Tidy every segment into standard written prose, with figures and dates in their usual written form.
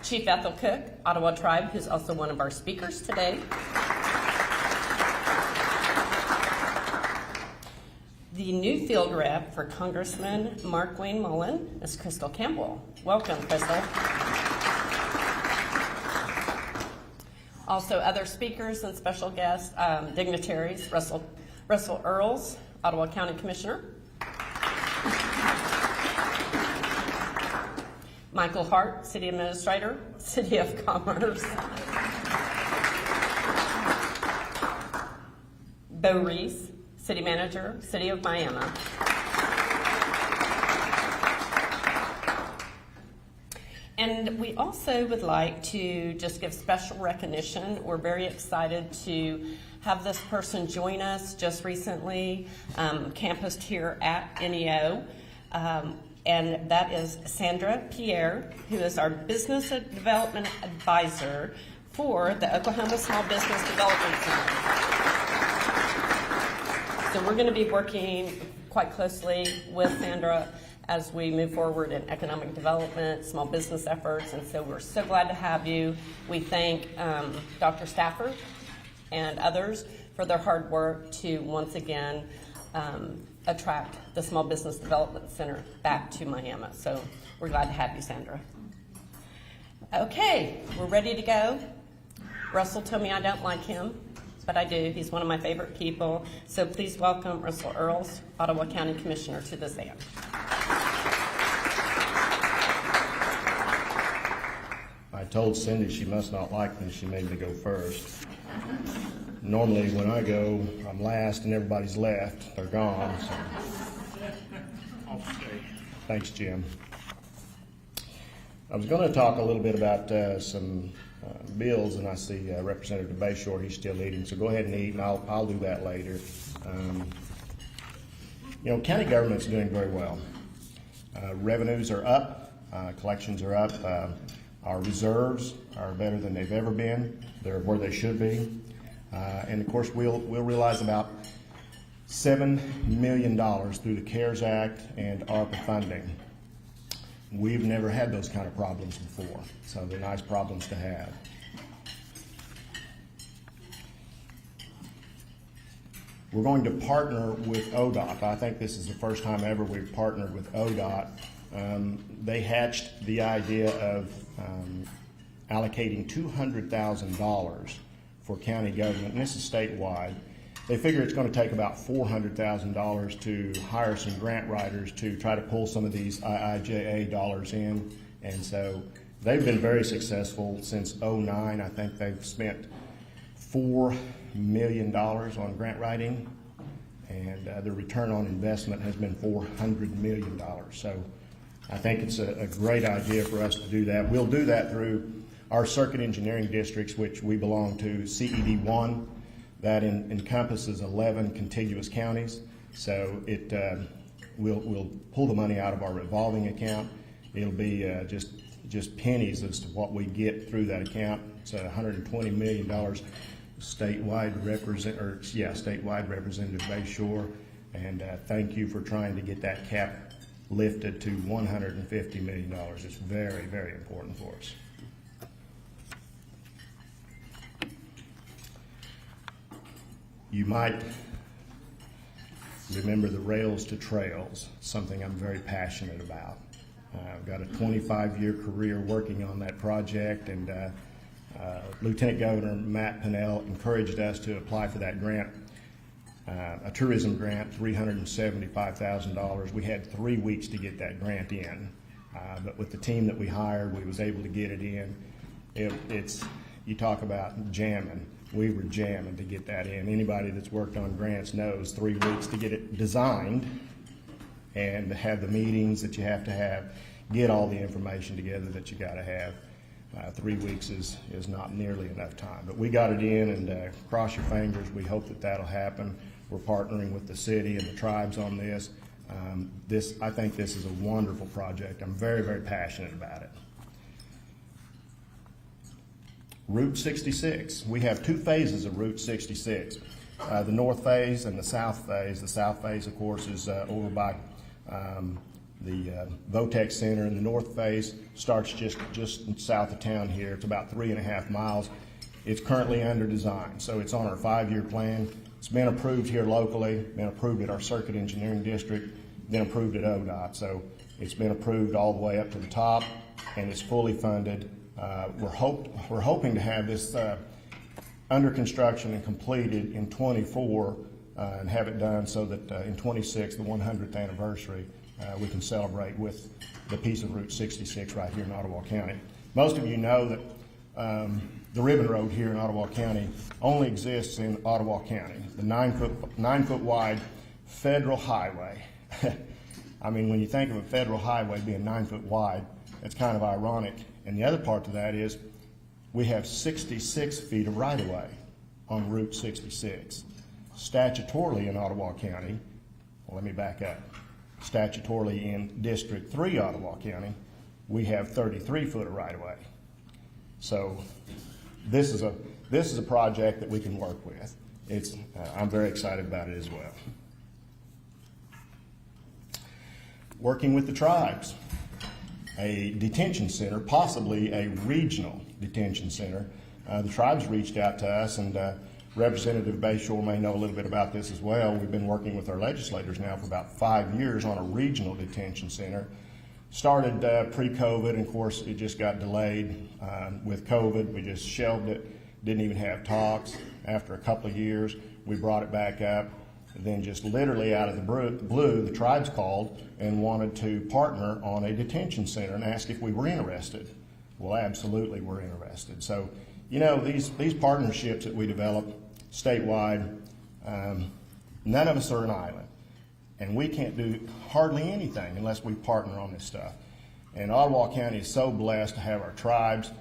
Chief Ethel Cook, Ottawa Tribe, who's also one of our speakers today. The new field rep for Congressman Mark Wayne Mullen is Crystal Campbell. Welcome, Crystal. Also, other speakers and special guests, dignitaries, Russell Earls, Ottawa County Commissioner. Michael Hart, City Administrator, City of Commerce. Bo Reese, City Manager, City of Miami. And we also would like to just give special recognition. We're very excited to have this person join us just recently, campused here at NEO. And that is Sandra Pierre, who is our Business Development Advisor for the Oklahoma Small Business Development Center. So we're going to be working quite closely with Sandra as we move forward in economic development, small business efforts, and so we're so glad to have you. We thank Dr. Stafford and others for their hard work to once again attract the Small Business Development Center back to Miami. So we're glad to have you, Sandra. Okay, we're ready to go. Russell told me I don't like him, but I do. He's one of my favorite people. So please welcome Russell Earls, Ottawa County Commissioner, to the stand. I told Cindy she must not like me. She made me go first. Normally when I go, I'm last and everybody's left. They're gone. So. Thanks, Jim. I was going to talk a little bit about some bills, and I see Representative Bayshore, he's still eating, so go ahead and eat, and I'll do that later. You know, county government's doing very well. Revenues are up, collections are up, our reserves are better than they've ever been. They're where they should be. And of course, we'll realize about $7 million through the CARES Act and ARPA funding. We've never had those kind of problems before, so they're nice problems to have. We're going to partner with ODOT. I think this is the first time ever we've partnered with ODOT. They hatched the idea of allocating $200,000 for county government, and this is statewide. They figure it's going to take about $400,000 to hire some grant writers to try to pull some of these IIJA dollars in, and so they've been very successful since '09. I think they've spent $4 million on grant writing, and the return on investment has been $400 million. So I think it's a great idea for us to do that. We'll do that through our circuit engineering districts, which we belong to, CED1. That encompasses 11 contiguous counties. So it we'll pull the money out of our revolving account. It'll be just pennies as to what we get through that account. It's $120 million statewide. Statewide, Representative Bayshore, and thank you for trying to get that cap lifted to $150 million. It's very, very important for us. You might remember the Rails to Trails, something I'm very passionate about. I've got a 25-year career working on that project, and Lieutenant Governor Matt Pinnell encouraged us to apply for that grant, a tourism grant, $375,000. We had 3 weeks to get that grant in, but with the team that we hired, we was able to get it in. You talk about jamming. We were jamming to get that in. Anybody that's worked on grants knows 3 weeks to get it designed and have the meetings that you have to have, get all the information together that you got to have. 3 weeks is not nearly enough time. But we got it in, and cross your fingers. We hope that that'll happen. We're partnering with the city and the tribes on this. I think this is a wonderful project. I'm very, very passionate about it. Route 66. We have 2 phases of Route 66, the north phase and the south phase. The south phase, of course, is over by The Votex Center in the north face starts just south of town here. It's about 3.5 miles. It's currently under design, so it's on our 5-year plan. It's been approved here locally, been approved at our Circuit Engineering District, been approved at ODOT. So it's been approved all the way up to the top, and it's fully funded. We're hoping to have this under construction and completed in '24 and have it done so that in '26, the 100th anniversary, we can celebrate with the piece of Route 66 right here in Ottawa County. Most of you know that the Ribbon Road here in Ottawa County only exists in Ottawa County, the 9-foot wide federal highway. I mean, when you think of a federal highway being 9 foot wide, it's kind of ironic. And the other part to that is we have 66 feet of right-of-way on Route 66. Statutorily in Ottawa County, well, let me back up. Statutorily in District 3 Ottawa County, we have 33 foot of right-of-way. So this is a project that we can work with. I'm very excited about it as well. Working with the tribes, a detention center, possibly a regional detention center. The tribes reached out to us, and Representative Bayshore may know a little bit about this as well. We've been working with our legislators now for about 5 years on a regional detention center. Started pre-COVID, and of course it just got delayed with COVID. We just shelved it, didn't even have talks. After a couple of years, we brought it back up. Then just literally out of the blue, the tribes called and wanted to partner on a detention center and asked if we were interested. Well, absolutely we're interested. So, you know, these partnerships that we develop statewide, none of us are an island. And we can't do hardly anything unless we partner on this stuff. And Ottawa County is so blessed to have our tribes,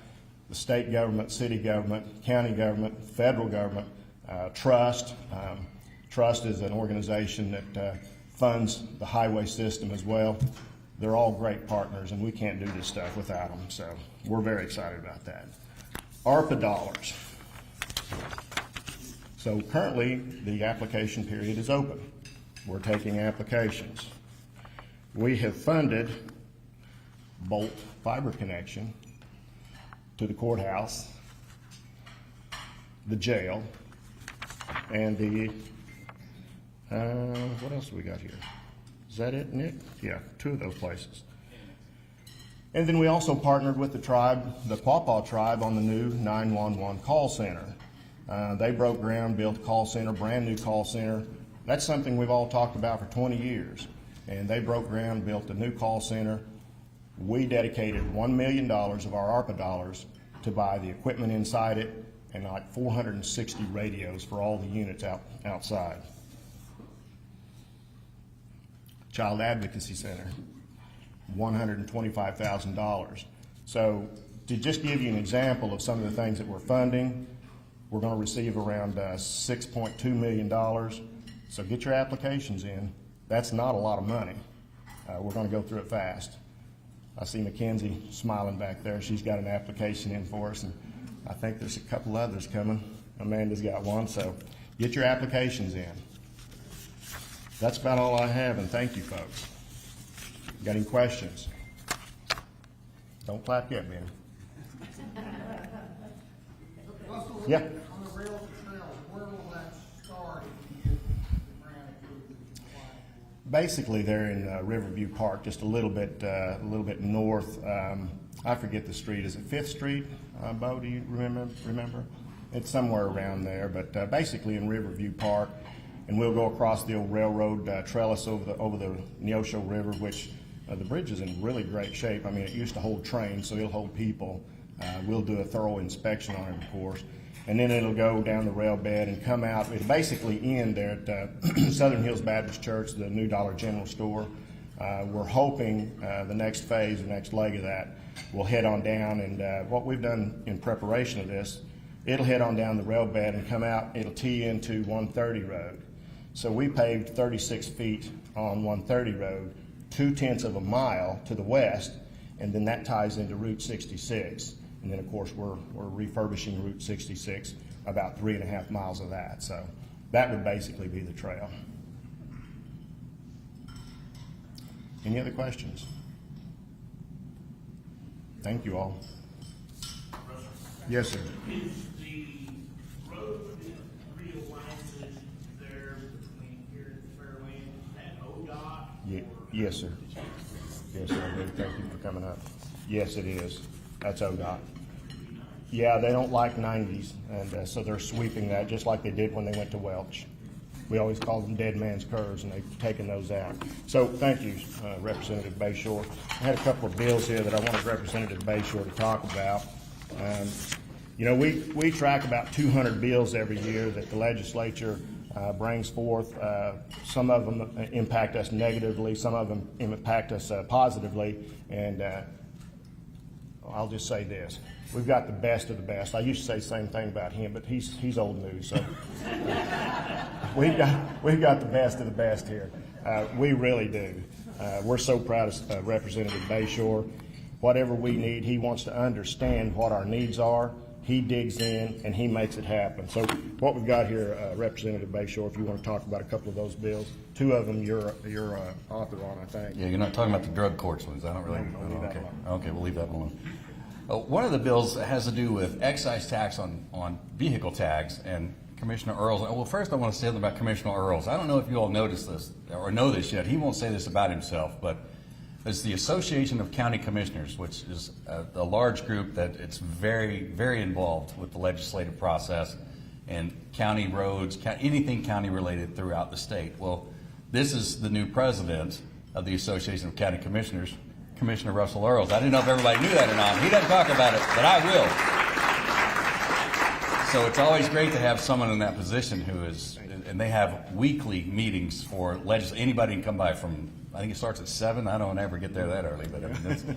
the state government, city government, county government, federal government, trust. Trust is an organization that funds the highway system as well. They're all great partners, and we can't do this stuff without them. So we're very excited about that. ARPA dollars. So currently, the application period is open. We're taking applications. We have funded Bolt fiber connection to the courthouse, the jail, and the, what else do we got here? Is that it, Nick? Yeah, 2 of those places. And then we also partnered with the tribe, the Quapaw tribe, on the new 911 call center. They broke ground, built a call center, brand new call center. That's something we've all talked about for 20 years. And they broke ground, built a new call center. We dedicated $1 million of our ARPA dollars to buy the equipment inside it and like 460 radios for all the units outside. Child Advocacy Center, $125,000. So to just give you an example of some of the things that we're funding, we're going to receive around $6.2 million. So get your applications in. That's not a lot of money. We're going to go through it fast. I see Mackenzie smiling back there. She's got an application in for us, and I think there's a couple others coming. Amanda's got one, so get your applications in. That's about all I have, and thank you, folks. Got any questions? Don't clap yet, man. Russell, Yeah. on the rail to trail, where will that start? Basically, they're in Riverview Park, just a little bit north. I forget the street. Is it 5th Street? Bo, do you remember? It's somewhere around there, but basically in Riverview Park, and we'll go across the old railroad trellis over the Neosho River, which the bridge is in really great shape. I mean, it used to hold trains, so it'll hold people. We'll do a thorough inspection on it, of course. And then it'll go down the rail bed and come out. It'll basically end there at Southern Hills Baptist Church, the new Dollar General store. We're hoping the next phase, the next leg of that, will head on down. And what we've done in preparation of this, it'll head on down the rail bed and come out. It'll tee into 130 Road. So we paved 36 feet on 130 Road, 0.2 of a mile to the west, and then that ties into Route 66. And then, of course, we're refurbishing Route 66, about 3.5 miles of that. So that would basically be the trail. Any other questions? Thank you all. Yes, sir. Is the road realignment there between here and Fairland at ODOT? Yes, sir. Yes, sir, I do. Thank you for coming up. Yes, it is. That's ODOT. Yeah, they don't like 90s, and so they're sweeping that just like they did when they went to Welch. We always call them dead man's curves, and they've taken those out. So thank you, Representative Bayshore. I had a couple of bills here that I wanted Representative Bayshore to talk about. You know, we track about 200 bills every year that the legislature brings forth. Some of them impact us negatively, some of them impact us positively, and I'll just say this. We've got the best of the best. I used to say the same thing about him, but he's old news. So we've got the best of the best here. We really do. We're so proud of Representative Bayshore. Whatever we need, he wants to understand what our needs are. He digs in and he makes it happen. So what we've got here, Representative Bayshore, if you want to talk about a couple of those bills, two of them you're author on, I think. Yeah, you're not talking about the drug courts ones. I don't really. I'll leave that Okay. alone. Okay, we'll leave that alone. One of the bills has to do with excise tax on vehicle tags, and Commissioner Earls. Well, first I want to say something about Commissioner Earls. I don't know if you all noticed this or know this yet. He won't say this about himself, but it's the Association of County Commissioners, which is a large group that it's very, very involved with the legislative process and county roads, anything county related throughout the state. Well, this is the new president of the Association of County Commissioners, Commissioner Russell Earls. I didn't know if everybody knew that or not. He doesn't talk about it, but I will. So it's always great to have someone in that position who is, and they have weekly meetings for anybody can come by from, I think it starts at 7. I don't ever get there that early, but I mean,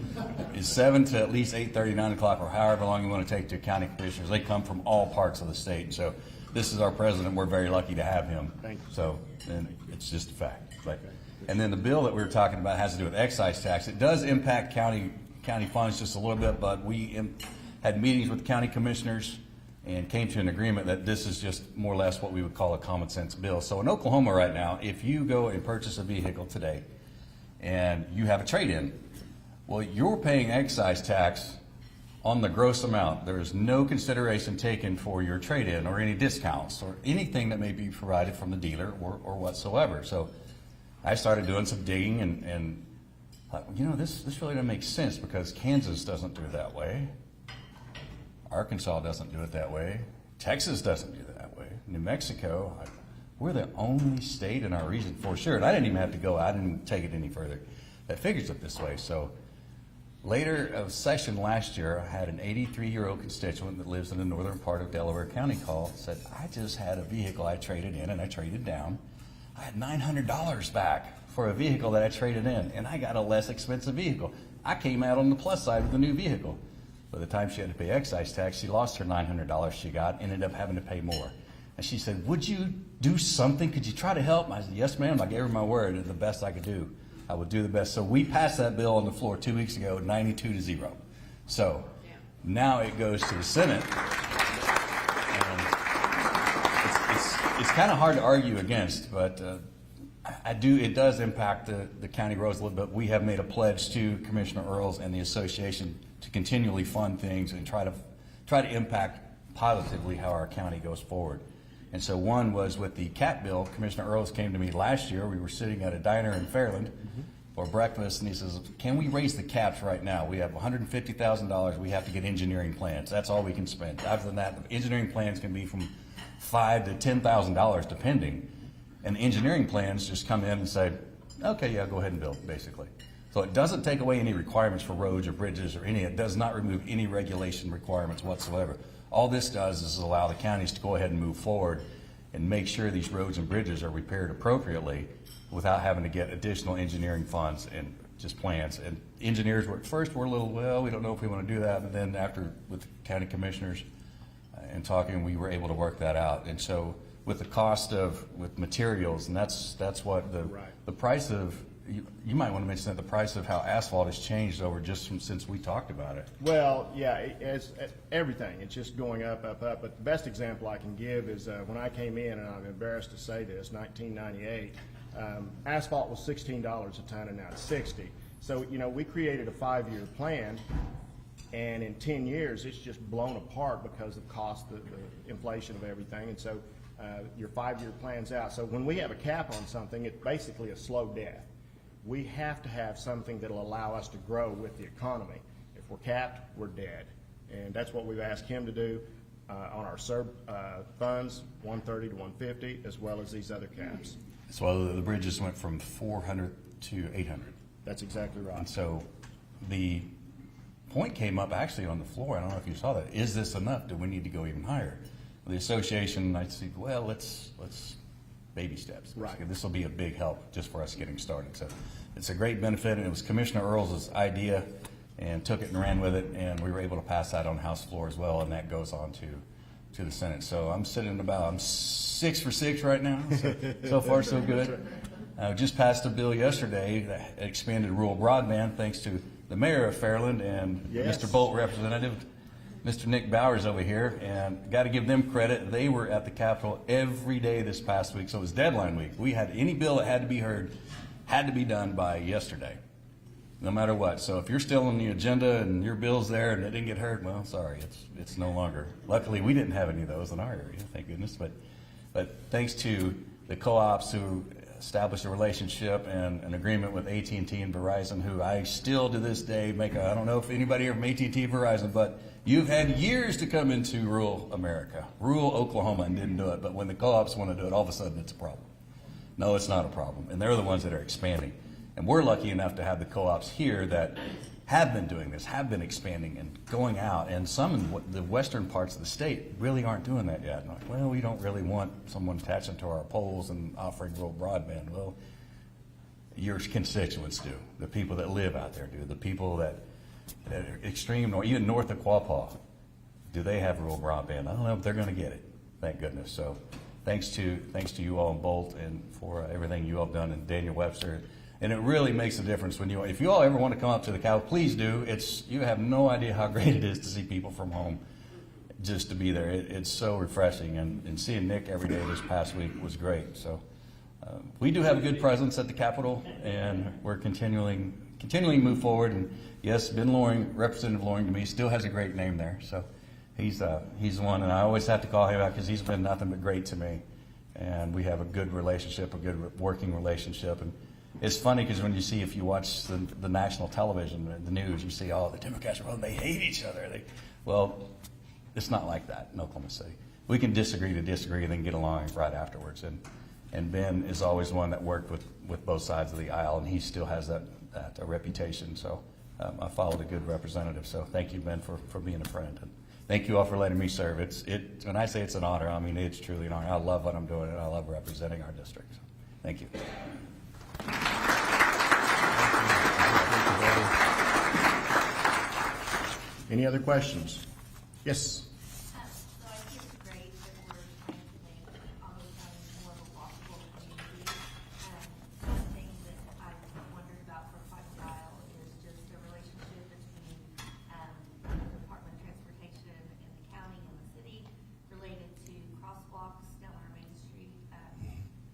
it's 7 to at least 8:30, 9 o'clock, or however long you want to take to county commissioners. They come from all parts of the state. So this is our president. We're very lucky to have him. Thank you. So and it's just a fact. But, and then the bill that we were talking about has to do with excise tax. It does impact county funds just a little bit, but we had meetings with the county commissioners and came to an agreement that this is just more or less what we would call a common sense bill. So in Oklahoma right now, if you go and purchase a vehicle today and you have a trade-in, well, you're paying excise tax on the gross amount. There is no consideration taken for your trade-in or any discounts or anything that may be provided from the dealer or whatsoever. So I started doing some digging and thought, you know, this really doesn't make sense because Kansas doesn't do it that way. Arkansas doesn't do it that way. Texas doesn't do it that way. New Mexico, we're the only state in our region for sure. And I didn't even have to go. I didn't take it any further. That figures it this way. So later of session last year, I had an 83-year-old constituent that lives in the northern part of Delaware County call, said, I just had a vehicle I traded in and I traded down. I had $900 back for a vehicle that I traded in, and I got a less expensive vehicle. I came out on the plus side with the new vehicle. By the time she had to pay excise tax, she lost her $900 she got, ended up having to pay more. And she said, would you do something? Could you try to help? I said, yes, ma'am. I gave her my word. It's the best I could do. I would do the best. So we passed that bill on the floor 2 weeks ago, 92-0. So now it goes to the Senate. And it's kind of hard to argue against, but it does impact the county roads a little bit. We have made a pledge to Commissioner Earls and the association to continually fund things and try to impact positively how our county goes forward. And so one was with the CAT bill. Commissioner Earls came to me last year. We were sitting at a diner in Fairland for breakfast, and he says, can we raise the caps right now? We have $150,000. We have to get engineering plans. That's all we can spend. Other than that, the engineering plans can be from $5,000 to $10,000 depending. And the engineering plans just come in and say, okay, yeah, go ahead and build, basically. So it doesn't take away any requirements for roads or bridges or it does not remove any regulation requirements whatsoever. All this does is allow the counties to go ahead and move forward and make sure these roads and bridges are repaired appropriately without having to get additional engineering funds and just plans. And engineers were at first were a little, well, we don't know if we want to do that, but then after with county commissioners and talking, we were able to work that out. And so with the cost with materials, and that's what the price of, you might want to mention that the price of how asphalt has changed over just since we talked about it. Well, yeah, as everything, it's just going up. But the best example I can give is when I came in, and I'm embarrassed to say this, 1998, Asphalt was $16 a ton, and now it's 60. So, you know, we created a 5-year plan, and in 10 years, it's just blown apart because of cost, the inflation of everything, and so your 5-year plan's out. So when we have a cap on something, it's basically a slow death. We have to have something that'll allow us to grow with the economy. If we're capped, we're dead. And that's what we've asked him to do on our funds, 130 to 150, as well as these other caps. So the bridges went from 400 to 800. That's exactly right. And so the point came up actually on the floor, I don't know if you saw that, is this enough? Do we need to go even higher? The association, I said, well, let's baby steps. Right. This will be a big help just for us getting started. So it's a great benefit, and it was Commissioner Earls' idea, and took it and ran with it, and we were able to pass that on House floor as well, and that goes on to the Senate. So I'm sitting I'm 6 for 6 right now. So far so good. Just passed a bill yesterday that expanded rural broadband thanks to the mayor of Fairland and Yes. Mr. Bolt representative, Mr. Nick Bowers over here, and got to give them credit. They were at the Capitol every day this past week, so it was deadline week. We had any bill that had to be heard, had to be done by yesterday, no matter what. So if you're still on the agenda and your bill's there and it didn't get heard, well, sorry, it's no longer. Luckily, we didn't have any of those in our area, thank goodness. But thanks to the co-ops who established a relationship and an agreement with AT&T and Verizon, who I still to this day I don't know if anybody here from AT&T and Verizon, but you've had years to come into rural America, rural Oklahoma, and didn't do it. But when the co-ops want to do it, all of a sudden it's a problem. No, it's not a problem. And they're the ones that are expanding. And we're lucky enough to have the co-ops here that have been doing this, have been expanding and going out. And some in the western parts of the state really aren't doing that yet. And like, well, we don't really want someone attaching to our poles and offering rural broadband. Well, your constituents do. The people that live out there do. The people that are extreme, or even north of Quapaw, do they have rural broadband? I don't know if they're going to get it. Thank goodness. So thanks to you all in Bolt and for everything you all have done, and Daniel Webster. And it really makes a difference when if you all ever want to come up to the Capitol, please do. You have no idea how great it is to see people from home, just to be there. It's so refreshing, and seeing Nick every day this past week was great. So we do have a good presence at the Capitol, and we're continuing to move forward. And yes, Ben Loring, Representative Loring to me, still has a great name there. So he's the one, and I always have to call him out because he's been nothing but great to me. And we have a good relationship, a good working relationship. And it's funny because if you watch the national television, the news, you see, the Democrats are voting, they hate each other. Well, it's not like that in Oklahoma City. We can disagree and then get along right afterwards. And Ben is always one that worked with both sides of the aisle, and he still has that reputation. So I followed a good representative. So thank you, Ben, for being a friend. And thank you all for letting me serve. When I say it's an honor, I mean it's truly an honor. I love what I'm doing, and I love representing our district. So thank you. Any other questions? Yes. So I think it's great that we're trying to make Ottawa County more of a walkable community. One thing that I've wondered about for quite a while is just the relationship between the Department of Transportation and the county and the city related to crosswalks down our Main Street.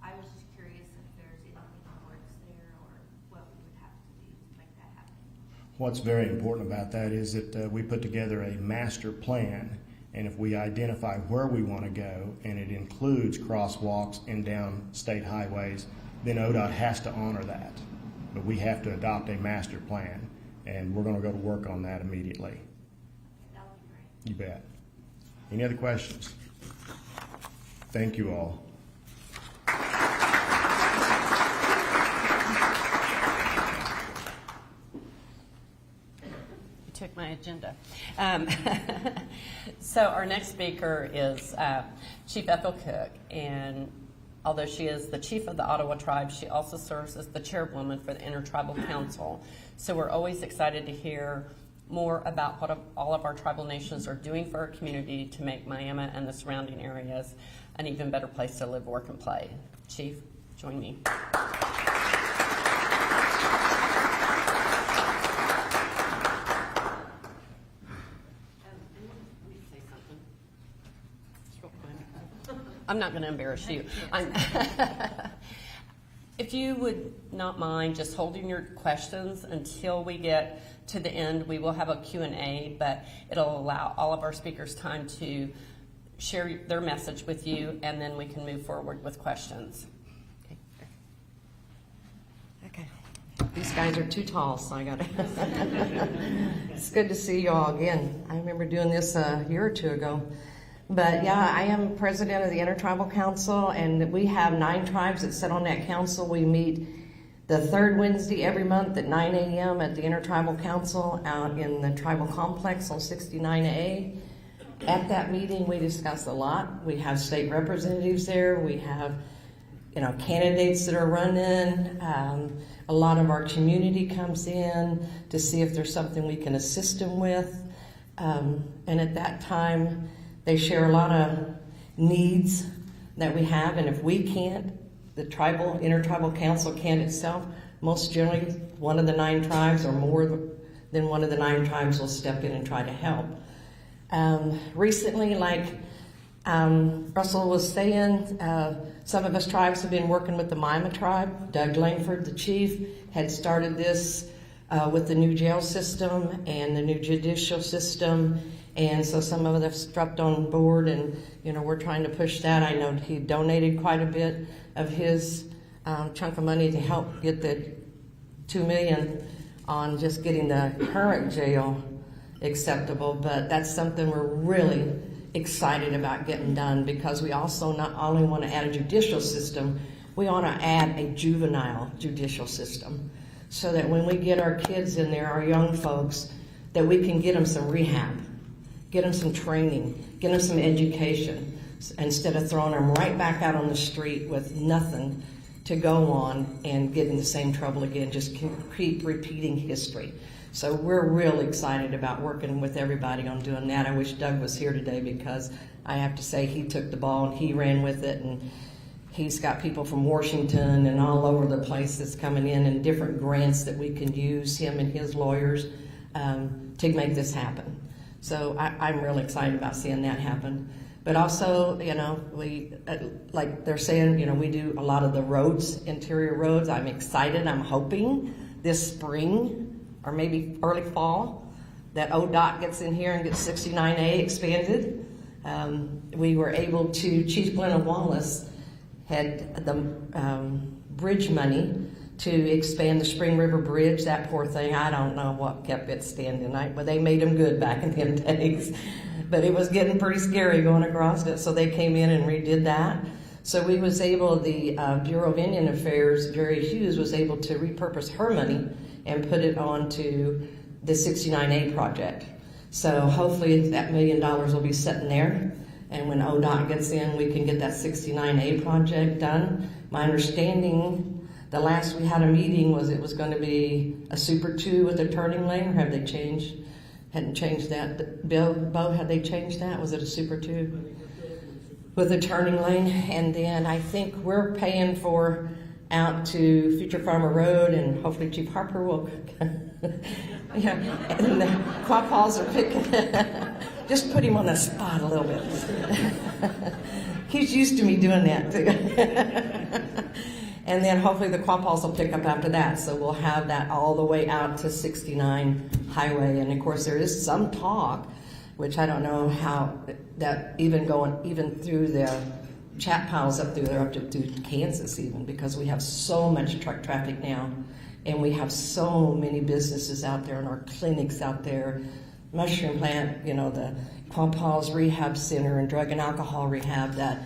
I was just curious if there's anything in the works there or what we would have to do to make that happen. What's very important about that is that we put together a master plan, and if we identify where we want to go, and it includes crosswalks and down state highways, then ODOT has to honor that. But we have to adopt a master plan, and we're going to go to work on that immediately. That would be great. You bet. Any other questions? Thank you all. Took my agenda. So our next speaker is Chief Ethel Cook, and although she is the chief of the Ottawa tribe, she also serves as the chairwoman for the Intertribal Council. So we're always excited to hear more about what all of our tribal nations are doing for our community to make Miami and the surrounding areas an even better place to live, work, and play. Chief, join me. I'm not going to embarrass you. If you would not mind just holding your questions until we get to the end, we will have a Q&A, but it'll allow all of our speakers time to share their message with you, and then we can move forward with questions. Okay. These guys are too tall, so I got to. It's good to see you all again. I remember doing this a year or two ago. But yeah, I am president of the Intertribal Council, and we have 9 tribes that sit on that council. We meet the 3rd Wednesday every month at 9 a.m. at the Intertribal Council out in the Tribal Complex on 69A. At that meeting, we discuss a lot. We have state representatives there. We have, candidates that are running. A lot of our community comes in to see if there's something we can assist them with. And at that time, they share a lot of needs that we have, and if we can't, the Intertribal Council can't itself, most generally one of the 9 tribes or more than one of the 9 tribes will step in and try to help. Recently, like Russell was saying, some of us tribes have been working with the Miami tribe. Doug Langford, the chief, had started this with the new jail system and the new judicial system. And so some of us jumped on board, and we're trying to push that. I know he donated quite a bit of his chunk of money to help get the $2 million on just getting the current jail acceptable. But that's something we're really excited about getting done, because we also not only want to add a judicial system, we want to add a juvenile judicial system, so that when we get our kids in there, our young folks, that we can get them some rehab. Get them some training, get them some education, instead of throwing them right back out on the street with nothing to go on and get in the same trouble again, just keep repeating history. So we're real excited about working with everybody on doing that. I wish Doug was here today, because I have to say he took the ball and he ran with it, and he's got people from Washington and all over the place that's coming in, and different grants that we can use, him and his lawyers, to make this happen. So I'm really excited about seeing that happen. But also, we, like they're saying, we do a lot of the roads, interior roads. I'm excited. I'm hoping this spring or maybe early fall that ODOT gets in here and gets 69A expanded. We were able to, Chief Glenn Wallace had the bridge money to expand the Spring River Bridge. That poor thing, I don't know what kept it standing. But they made them good back in them days. But it was getting pretty scary going across it, so they came in and redid that. So we was able, the Bureau of Indian Affairs, Jerry Hughes, was able to repurpose her money and put it onto the 69A project. So hopefully that $1 million will be sitting there, and when ODOT gets in, we can get that 69A project done. My understanding, the last we had a meeting, was it was going to be a Super 2 with a turning lane, or have they changed? Hadn't changed that. Bo, had they changed that? Was it a Super 2 with a turning lane? And then I think we're paying for out to Future Farmer Road, and hopefully Chief Harper will. Yeah, and the Quapaws are picking. Just put him on the spot a little bit. He's used to me doing that too. And then hopefully the Quapaws will pick up after that. So we'll have that all the way out to 69 Highway. And of course there is some talk, which I don't know how that even through the chat piles up through there, up to through Kansas even, because we have so much truck traffic now. And we have so many businesses out there and our clinics out there. Mushroom plant, the Quapaws Rehab Center and drug and alcohol rehab, that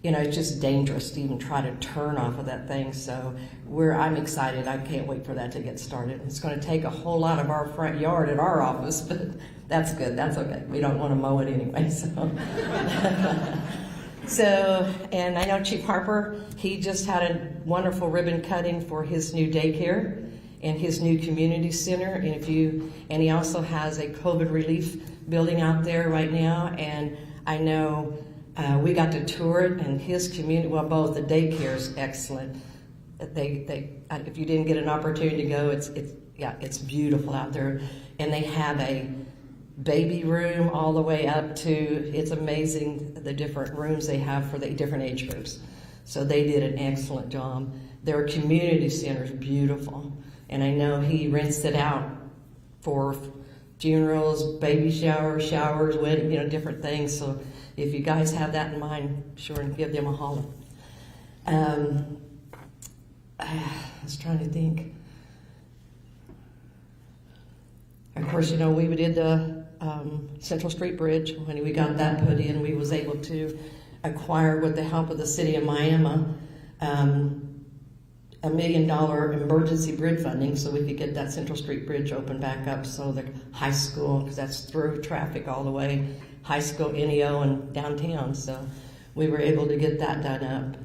it's just dangerous to even try to turn off of that thing. So I'm excited. I can't wait for that to get started. It's going to take a whole lot of our front yard at our office, but that's good. That's okay. We don't want to mow it anyway. So, and I know Chief Harper, he just had a wonderful ribbon cutting for his new daycare and his new community center. And he also has a COVID relief building out there right now. And I know we got to tour it, and his community, well, both the daycare is excellent. If you didn't get an opportunity to go, it's beautiful out there. And they have a baby room all the way up to, it's amazing the different rooms they have for the different age groups. So they did an excellent job. Their community center is beautiful, and I know he rents it out for funerals, baby showers, wedding, different things. So if you guys have that in mind, sure, and give them a holler. I was trying to think. Of course, we did the Central Street Bridge. When we got that put in, we was able to acquire, with the help of the city of Miami, $1 million emergency bridge funding so we could get that Central Street Bridge open back up so the high school, because that's through traffic all the way, high school, NEO, and downtown. So we were able to get that done up.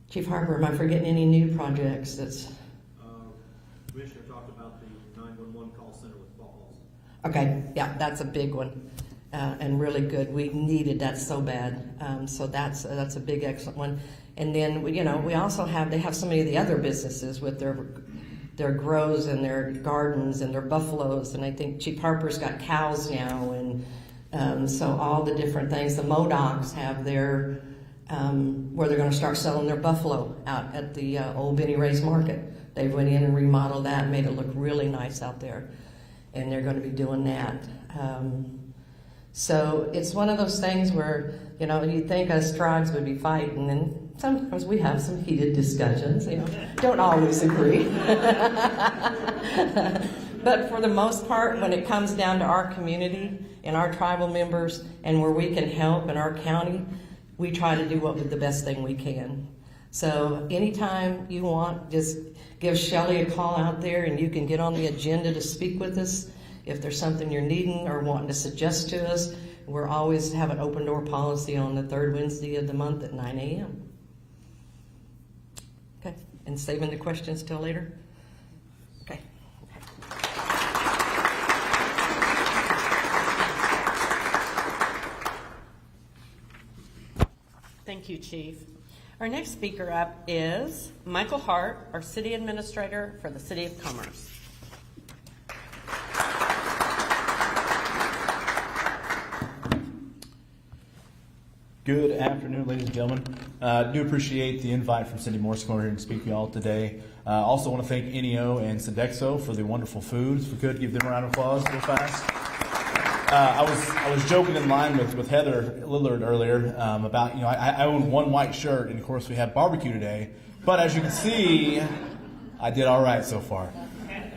Chief Harper, am I forgetting any new projects? Commissioner talked about the 911 call center with Falls. Okay, yeah, that's a big one and really good. We needed that so bad. So that's a big, excellent one. And then, we also they have so many of the other businesses with their grows and their gardens and their buffaloes. And I think Chief Harper's got cows now. And so all the different things. The Modocs have their, where they're going to start selling their buffalo out at the old Benny Ray's Market. They went in and remodeled that and made it look really nice out there. And they're going to be doing that. So it's one of those things where, you think us tribes would be fighting, and sometimes we have some heated discussions, don't always agree. But for the most part, when it comes down to our community and our tribal members and where we can help in our county, we try to do the best thing we can. So anytime you want, just give Shelley a call out there and you can get on the agenda to speak with us. If there's something you're needing or wanting to suggest to us, we're always have an open door policy on the third Wednesday of the month at 9 a.m. Okay, and saving the questions till later? Okay. Thank you, Chief. Our next speaker up is Michael Hart, our City Administrator for the City of Commerce. Good afternoon, ladies and gentlemen. Do appreciate the invite from Cindy Morse to come over here and speak to you all today. Also want to thank NEO and Sodexo for the wonderful food. If we could give them a round of applause real fast. I was joking in line with Heather Lillard earlier about, I own one white shirt, and of course we had barbecue today. But as you can see, I did all right so far.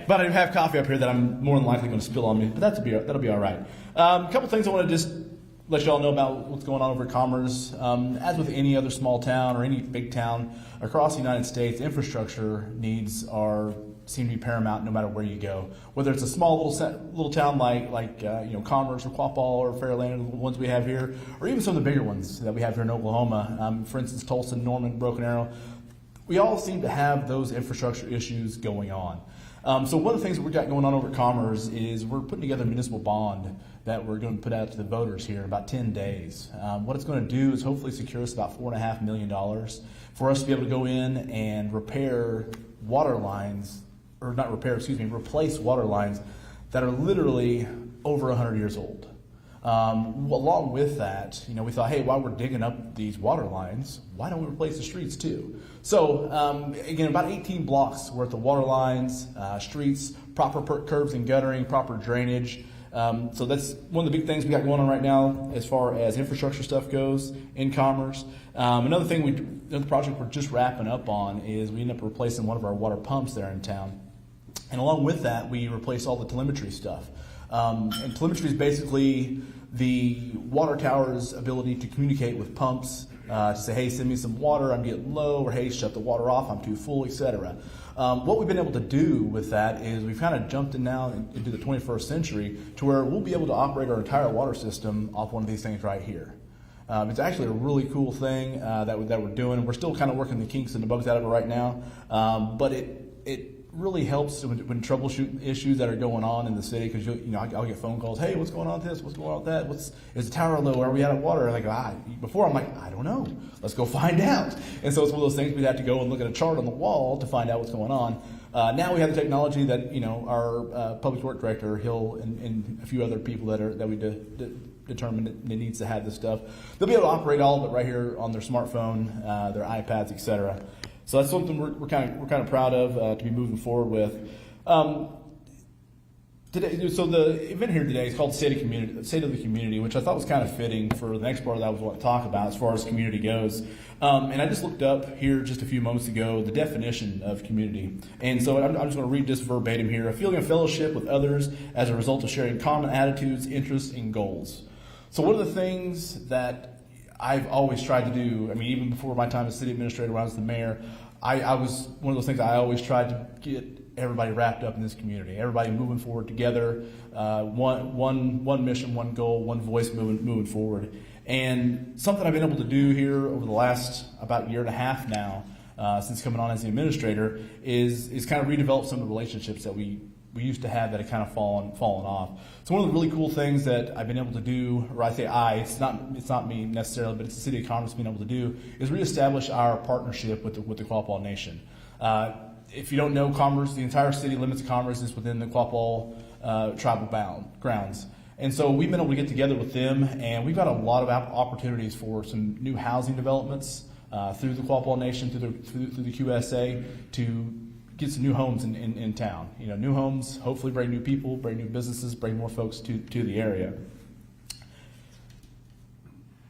But I do have coffee up here that I'm more than likely going to spill on me, but that'll be all right. A couple things I want to just let you all know about what's going on over at Commerce. As with any other small town or any big town across the United States, infrastructure needs seem to be paramount no matter where you go. Whether it's a small little town like Commerce or Quapaw or Fairland, the ones we have here, or even some of the bigger ones that we have here in Oklahoma. For instance, Tulsa, Norman, Broken Arrow. We all seem to have those infrastructure issues going on. So one of the things that we've got going on over at Commerce is we're putting together a municipal bond that we're going to put out to the voters here in about 10 days. What it's going to do is hopefully secure us about $4.5 million for us to be able to go in and repair water lines, or not repair, replace water lines that are literally over 100 years old. Along with that, we thought, hey, while we're digging up these water lines, why don't we replace the streets too? So, again, about 18 blocks worth of water lines, streets, proper curbs and guttering, proper drainage. So that's one of the big things we got going on right now as far as infrastructure stuff goes in Commerce. Another project we're just wrapping up on is we end up replacing one of our water pumps there in town. And along with that, we replace all the telemetry stuff. And telemetry is basically the water tower's ability to communicate with pumps to say, hey, send me some water, I'm getting low, or hey, shut the water off, I'm too full, etc. What we've been able to do with that is we've kind of jumped in now into the 21st century to where we'll be able to operate our entire water system off one of these things right here. It's actually a really cool thing that we're doing. We're still kind of working the kinks and the bugs out of it right now, but it really helps when troubleshooting issues that are going on in the city, because I'll get phone calls, hey, what's going on with this, what's going on with that, is the tower low, are we out of water? And before I'm like, I don't know, let's go find out. And so it's one of those things we'd have to go and look at a chart on the wall to find out what's going on. Now we have the technology that our public work director, Hill, and a few other people that we determined it needs to have this stuff. They'll be able to operate all of it right here on their smartphone, their iPads, etc. So that's something we're kind of proud of to be moving forward with. Today, so the event here today is called State of the Community, which I thought was kind of fitting for the next part that I was want to talk about as far as community goes. And I just looked up here just a few moments ago the definition of community. And so I'm just going to read this verbatim here. A feeling of fellowship with others as a result of sharing common attitudes, interests, and goals. So one of the things that I've always tried to do, I mean, even before my time as city administrator when I was the mayor, I was one of those things I always tried to get everybody wrapped up in this community, everybody moving forward together, one mission, one goal, one voice moving forward. And something I've been able to do here over the last about year and a half now, since coming on as the administrator, is kind of redevelop some of the relationships that we used to have that had kind of fallen off. So one of the really cool things that I've been able to do, or I say it's not me necessarily, but it's the City of Commerce being able to do, is reestablish our partnership with the Quapaw Nation. If you don't know, Commerce, the entire city limits of Commerce is within the Quapaw tribal grounds. And so we've been able to get together with them, and we've got a lot of opportunities for some new housing developments through the Quapaw Nation, through the QSA, to get some new homes in town. You know, new homes, hopefully bring new people, bring new businesses, bring more folks to the area.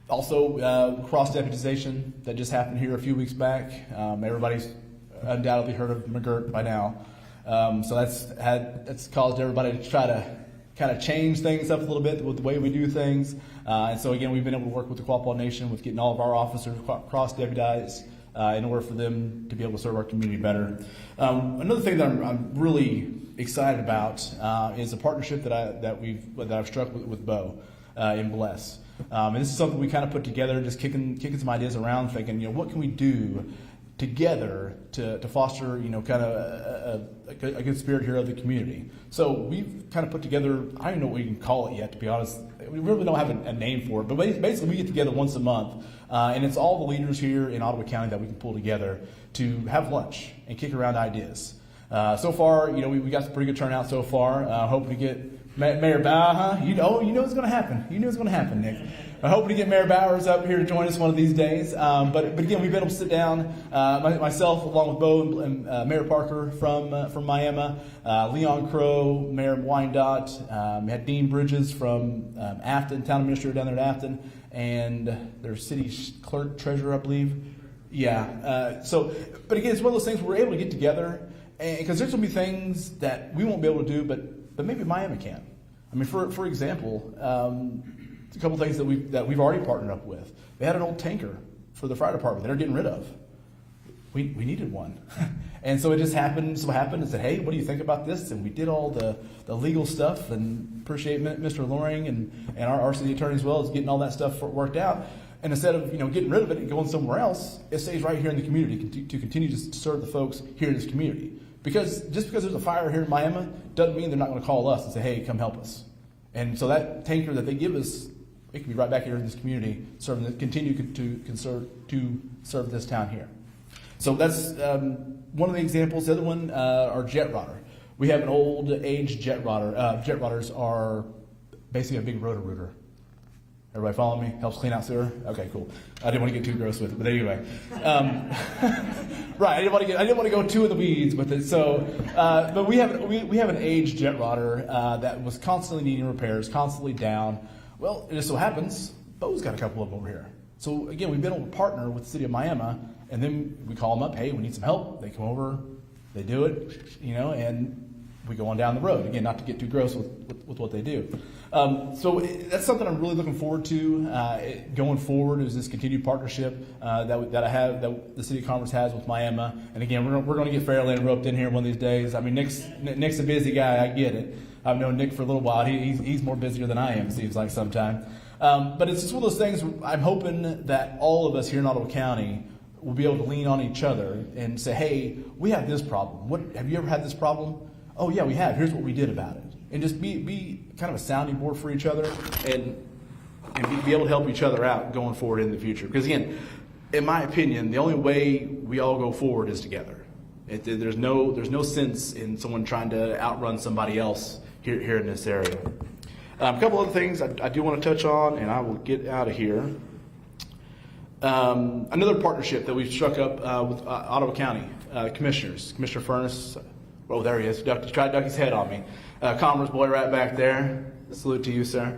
Also, cross-deputization that just happened here a few weeks back. Everybody's undoubtedly heard of McGirt by now. So that's caused everybody to try to kind of change things up a little bit with the way we do things. And so again, we've been able to work with the Quapaw Nation with getting all of our officers cross-deputized in order for them to be able to serve our community better. Another thing that I'm really excited about is a partnership that I've struck with Bo in Bless. And this is something we kind of put together, just kicking some ideas around, thinking, you know, what can we do together to foster, you know, kind of a good spirit here of the community. So we've kind of put together, I don't know what we can call it yet, to be honest. We really don't have a name for it, but basically we get together once a month, and it's all the leaders here in Ottawa County that we can pull together to have lunch and kick around ideas. So far, you know, we got some pretty good turnout so far. Hoping to get Mayor Bauer, you know it's going to happen. You know it's going to happen, Nick. I'm hoping to get Mayor Bowers up here to join us one of these days. But again, we've been able to sit down, myself along with Bo and Mayor Parker from Miami, Leon Crow, Mayor Wyandotte, we had Dean Bridges from Afton, town administrator down there at Afton, and their city clerk treasurer, I believe. Yeah. But again, it's one of those things where we're able to get together, because there's going to be things that we won't be able to do, but maybe Miami can. I mean, for example, a couple things that we've already partnered up with. They had an old tanker for the fire department that they're getting rid of. We needed one. And so it just happened and said, hey, what do you think about this? And we did all the legal stuff, and appreciate Mr. Loring and our city attorney as well as getting all that stuff worked out. And instead of getting rid of it and going somewhere else, it stays right here in the community to continue to serve the folks here in this community. Because just because there's a fire here in Miami doesn't mean they're not going to call us and say, hey, come help us. And so that tanker that they give us, it can be right back here in this community, continue to serve this town here. So that's one of the examples. The other one, our jet rotter. We have an old age jet rotter. Jet rotters are basically a big roto-rooter. Everybody follow me? Helps clean out sewer? Okay, cool. I didn't want to get too gross with it, but anyway. Right, I didn't want to go too in the weeds with it. So, but we have an aged jet rotter that was constantly needing repairs, constantly down. Well, it just so happens, Bo's got a couple of them over here. So again, we've been able to partner with the city of Miami, and then we call them up, hey, we need some help. They come over, they do it, and we go on down the road. Again, not to get too gross with what they do. So that's something I'm really looking forward to going forward, is this continued partnership that the City of Commerce has with Miami. And again, we're going to get Fairland roped in here one of these days. I mean, Nick's a busy guy, I get it. I've known Nick for a little while. He's more busier than I am, it seems like sometimes. But it's just one of those things. I'm hoping that all of us here in Ottawa County will be able to lean on each other and say, hey, we have this problem. Have you ever had this problem? Oh yeah, we have. Here's what we did about it. And just be kind of a sounding board for each other and be able to help each other out going forward in the future. Because again, in my opinion, the only way we all go forward is together. There's no sense in someone trying to outrun somebody else here in this area. A couple other things I do want to touch on, and I will get out of here. Another partnership that we've struck up with Ottawa County commissioners, Commissioner Furness. Oh, there he is. He tried to duck his head on me. Commerce boy right back there. Salute to you, sir.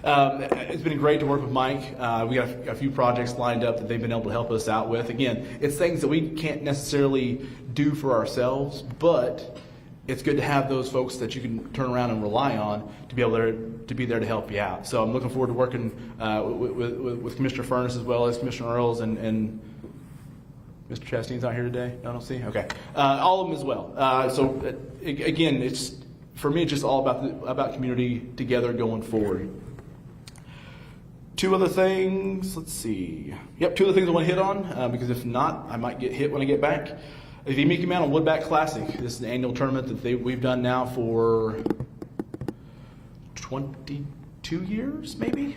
It's been great to work with Mike. We got a few projects lined up that they've been able to help us out with. Again, it's things that we can't necessarily do for ourselves, but it's good to have those folks that you can turn around and rely on to be able to be there to help you out. So I'm looking forward to working with Commissioner Furness as well as Commissioner Earls and Mr. Chastain's not here today? No, I don't see. Okay, all of them as well. Again, it's for me, it's just all about community together going forward. Two other things. Let's see. Yep, two other things I want to hit on because if not, I might get hit when I get back. The Mickey Mountain Woodback Classic. This is an annual tournament that we've done now for 22 years, maybe?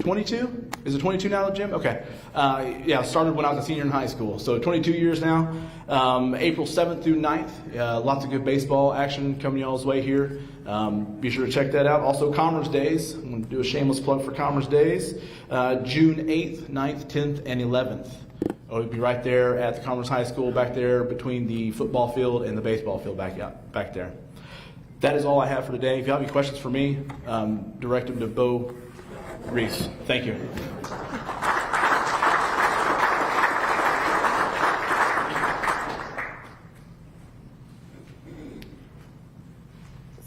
22? Is it 22 now, Jim? Okay. Yeah, started when I was a senior in high school. So 22 years now. April 7th through 9th. Lots of good baseball action coming y'all's way here. Be sure to check that out. Also, Commerce Days. I'm going to do a shameless plug for Commerce Days. June 8th, 9th, 10th, and 11th. We'll be right there at the Commerce High School, back there between the football field and the baseball field back there. That is all I have for today. If you have any questions for me, direct them to Bo Reese. Thank you.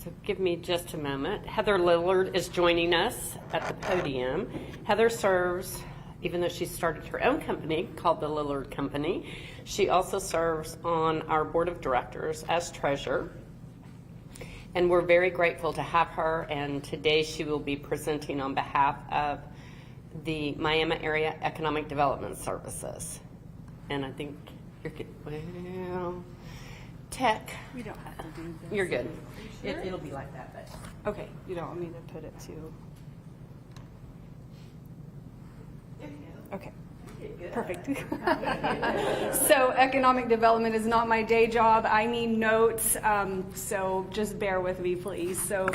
So give me just a moment. Heather Lillard is joining us at the podium. Heather serves, even though she started her own company called the Lillard Company, she also serves on our board of directors as treasurer. And we're very grateful to have her, and today she will be presenting on behalf of the Miami Area Economic Development Services. And I think you're good. Well, tech. We don't have to do this. You're good. It'll be like that, but. Okay, you don't want me to put it to. Okay. Perfect. So economic development is not my day job. I need notes, so just bear with me, please. So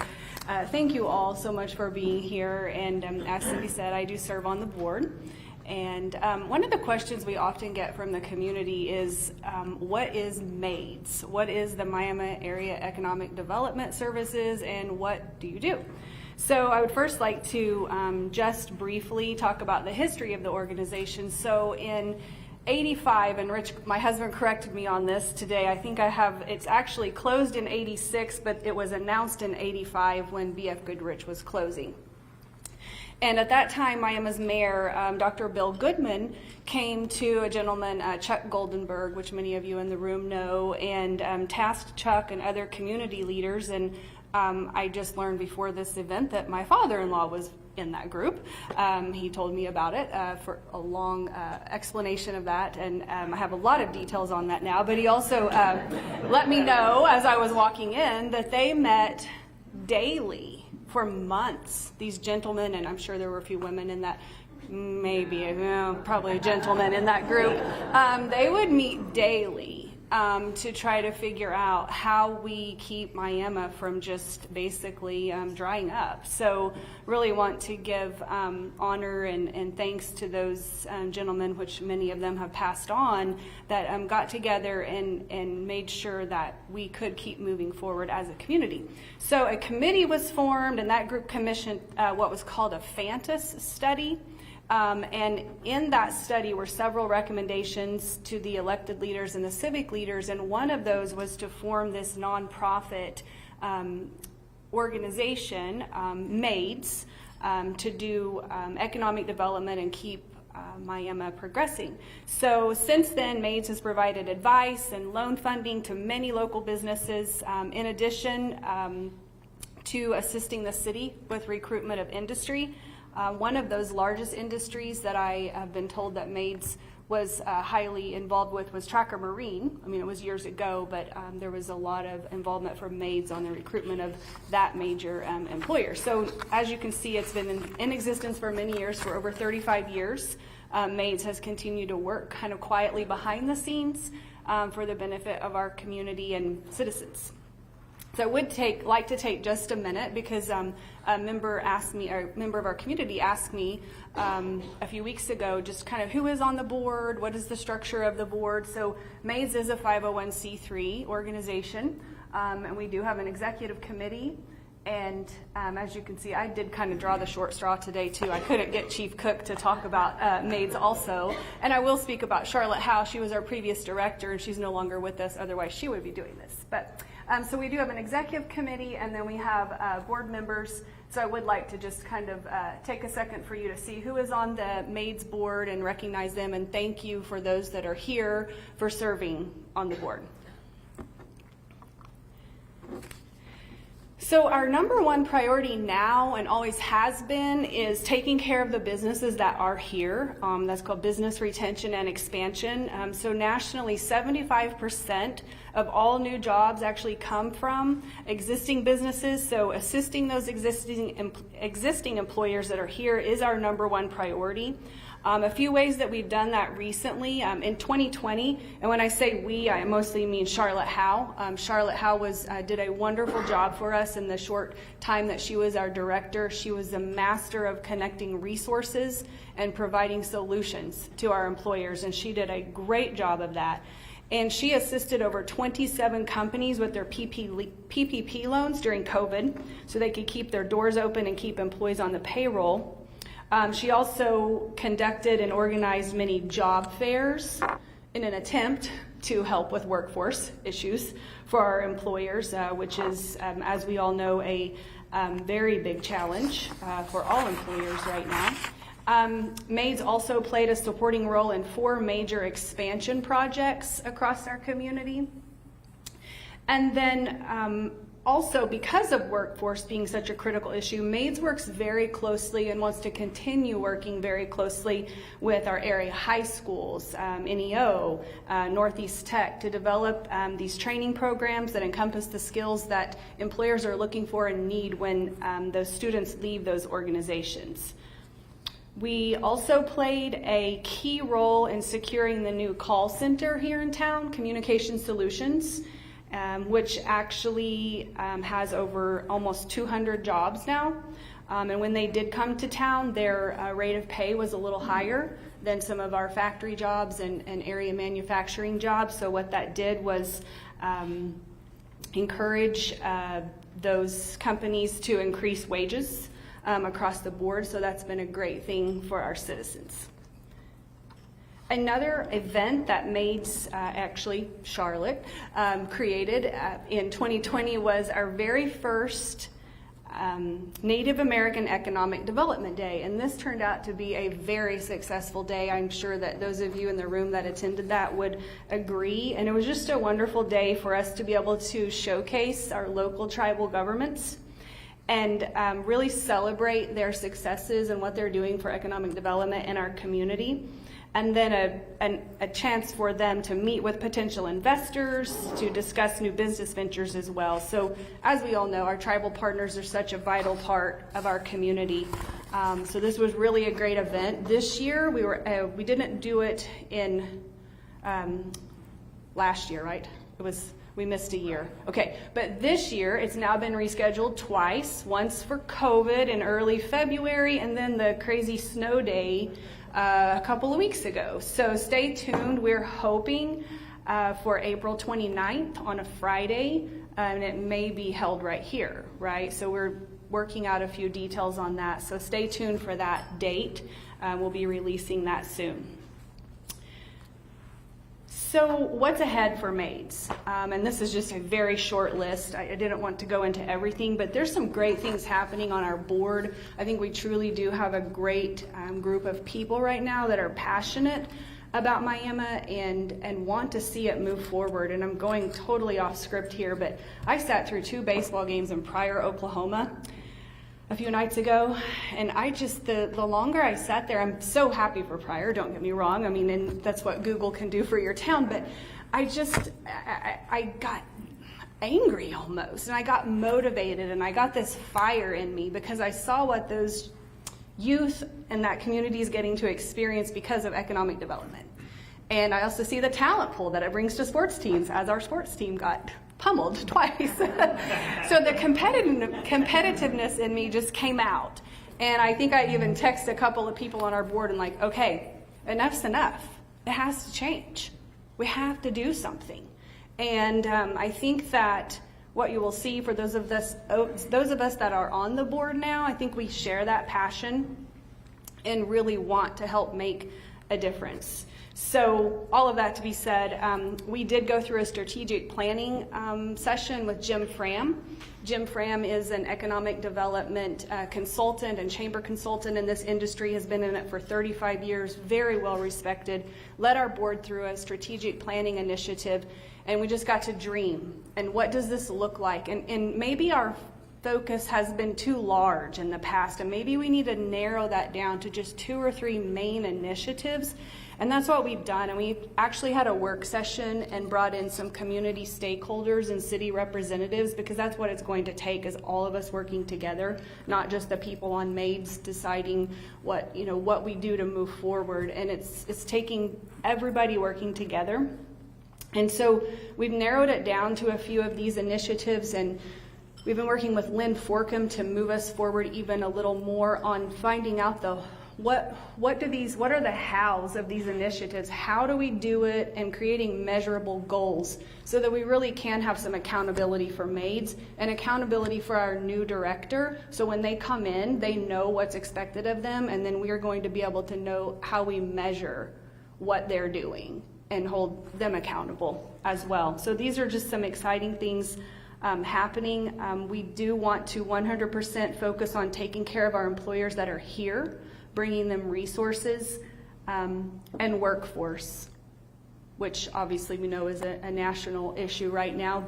thank you all so much for being here. And as Cindy said, I do serve on the board. And one of the questions we often get from the community is, what is MAIDS? What is the Miami Area Economic Development Services, and what do you do? So I would first like to just briefly talk about the history of the organization. So in 85, and Rich, my husband, corrected me on this today. I think it's actually closed in 86, but it was announced in 85 when B.F. Goodrich was closing. And at that time, Miami's mayor, Dr. Bill Goodman, came to a gentleman, Chuck Goldenberg, which many of you in the room know, and tasked Chuck and other community leaders. And I just learned before this event that my father-in-law was in that group. He told me about it for a long explanation of that, and I have a lot of details on that now. But he also let me know as I was walking in that they met daily for months, these gentlemen, and I'm sure there were a few women in that, probably a gentleman in that group. They would meet daily to try to figure out how we keep Miami from just basically drying up. So really want to give honor and thanks to those gentlemen, which many of them have passed on, that got together and made sure that we could keep moving forward as a community. So a committee was formed, and that group commissioned what was called a Fantas study. And in that study were several recommendations to the elected leaders and the civic leaders, and one of those was to form this nonprofit organization, MAIDS, to do economic development and keep Miami progressing. So since then, MAIDS has provided advice and loan funding to many local businesses, in addition to assisting the city with recruitment of industry. One of those largest industries that I have been told that MAIDS was highly involved with was Tracker Marine. I mean, it was years ago, but there was a lot of involvement from MAIDS on the recruitment of that major employer. So as you can see, it's been in existence for many years, for over 35 years. MAIDS has continued to work kind of quietly behind the scenes for the benefit of our community and citizens. So I would like to take just a minute because a member of our community asked me a few weeks ago just kind of who is on the board, what is the structure of the board. So MAIDS is a 501c3 organization, and we do have an executive committee. And as you can see, I did kind of draw the short straw today too. I couldn't get Chief Cook to talk about MAIDS also. And I will speak about Charlotte Howe. She was our previous director and she's no longer with us. Otherwise she would be doing this. But so we do have an executive committee and then we have board members. So I would like to just kind of take a second for you to see who is on the MAIDS board and recognize them. And thank you for those that are here for serving on the board. So our number one priority now and always has been is taking care of the businesses that are here. That's called business retention and expansion. So nationally, 75% of all new jobs actually come from existing businesses. So assisting those existing employers that are here is our number one priority. A few ways that we've done that recently, in 2020, and when I say we, I mostly mean Charlotte Howe. Charlotte Howe did a wonderful job for us in the short time that she was our director. She was a master of connecting resources and providing solutions to our employers, and she did a great job of that. And she assisted over 27 companies with their PPP loans during COVID so they could keep their doors open and keep employees on the payroll. She also conducted and organized many job fairs in an attempt to help with workforce issues for our employers, which is, as we all know, a very big challenge for all employers right now. MAIDS also played a supporting role in 4 major expansion projects across our community. And then also, because of workforce being such a critical issue, MAIDS works very closely and wants to continue working very closely with our area high schools, NEO, Northeast Tech, to develop these training programs that encompass the skills that employers are looking for and need when those students leave those organizations. We also played a key role in securing the new call center here in town, Communication Solutions, which actually has over almost 200 jobs now. And when they did come to town, their rate of pay was a little higher than some of our factory jobs and area manufacturing jobs. So what that did was encourage those companies to increase wages across the board. So that's been a great thing for our citizens. Another event that MAIDS, actually Charlotte, created in 2020 was our very first Native American Economic Development Day. And this turned out to be a very successful day. I'm sure that those of you in the room that attended that would agree. And it was just a wonderful day for us to be able to showcase our local tribal governments and really celebrate their successes and what they're doing for economic development in our community. And then a chance for them to meet with potential investors to discuss new business ventures as well. So as we all know, our tribal partners are such a vital part of our community. So this was really a great event. This year we didn't do it in last year, right? We missed a year. Okay, but this year it's now been rescheduled twice, once for COVID in early February and then the crazy snow day a couple of weeks ago. So stay tuned. We're hoping for April 29th on a Friday, and it may be held right here, right? So we're working out a few details on that. So stay tuned for that date. We'll be releasing that soon. So what's ahead for MAIDS? And this is just a very short list. I didn't want to go into everything, but there's some great things happening on our board. I think we truly do have a great group of people right now that are passionate about Miami and want to see it move forward. And I'm going totally off script here, but I sat through 2 baseball games in Pryor, Oklahoma a few nights ago, and I just, the longer I sat there, I'm so happy for Pryor, don't get me wrong, I mean, and that's what Google can do for your town, but I got angry almost, and I got motivated, and I got this fire in me because I saw what those youth in that community is getting to experience because of economic development. And I also see the talent pool that it brings to sports teams, as our sports team got pummeled twice. So the competitiveness in me just came out. And I think I even texted a couple of people on our board and like, okay, enough's enough. It has to change. We have to do something. And I think that what you will see for those of us that are on the board now, I think we share that passion and really want to help make a difference. So all of that to be said, we did go through a strategic planning session with Jim Fram. Jim Fram is an economic development consultant and chamber consultant in this industry, has been in it for 35 years, very well respected, led our board through a strategic planning initiative, and we just got to dream. And what does this look like? And maybe our focus has been too large in the past, and maybe we need to narrow that down to just 2 or 3 main initiatives. And that's what we've done. And we actually had a work session and brought in some community stakeholders and city representatives, because that's what it's going to take, is all of us working together, not just the people on MAIDS deciding what we do to move forward. And it's taking everybody working together. And so we've narrowed it down to a few of these initiatives, and we've been working with Lynn Forkham to move us forward even a little more on finding out what are the hows of these initiatives? How do we do it, and creating measurable goals so that we really can have some accountability for MAIDS and accountability for our new director. So when they come in, they know what's expected of them, and then we are going to be able to know how we measure what they're doing and hold them accountable as well. So these are just some exciting things happening. We do want to 100% focus on taking care of our employers that are here, bringing them resources and workforce, which obviously we know is a national issue right now.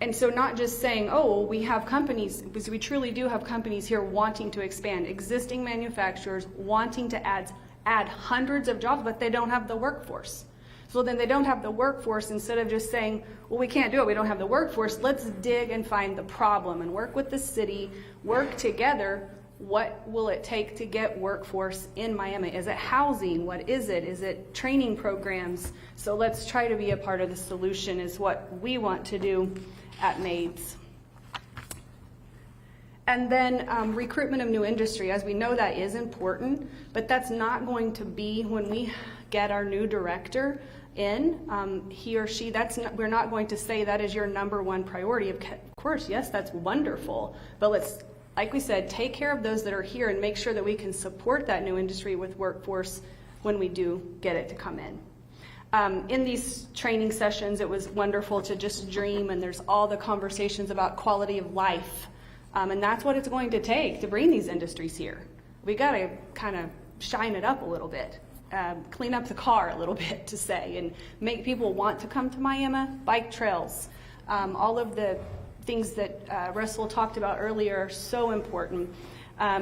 And so not just saying, oh, we have companies, because we truly do have companies here wanting to expand, existing manufacturers wanting to add hundreds of jobs, but they don't have the workforce. So then they don't have the workforce. Instead of just saying, well, we can't do it, we don't have the workforce, let's dig and find the problem and work with the city, work together. What will it take to get workforce in Miami? Is it housing? What is it? Is it training programs? So let's try to be a part of the solution, is what we want to do at MAIDS. And then recruitment of new industry. As we know, that is important, but that's not going to be when we get our new director in, he or she, we're not going to say that is your number one priority. Of course, yes, that's wonderful, but let's, like we said, take care of those that are here and make sure that we can support that new industry with workforce when we do get it to come in. In these training sessions, it was wonderful to just dream, and there's all the conversations about quality of life. And that's what it's going to take to bring these industries here. We got to kind of shine it up a little bit, clean up the car a little bit, to say, and make people want to come to Miami. Bike trails, all of the things that Russell talked about earlier are so important.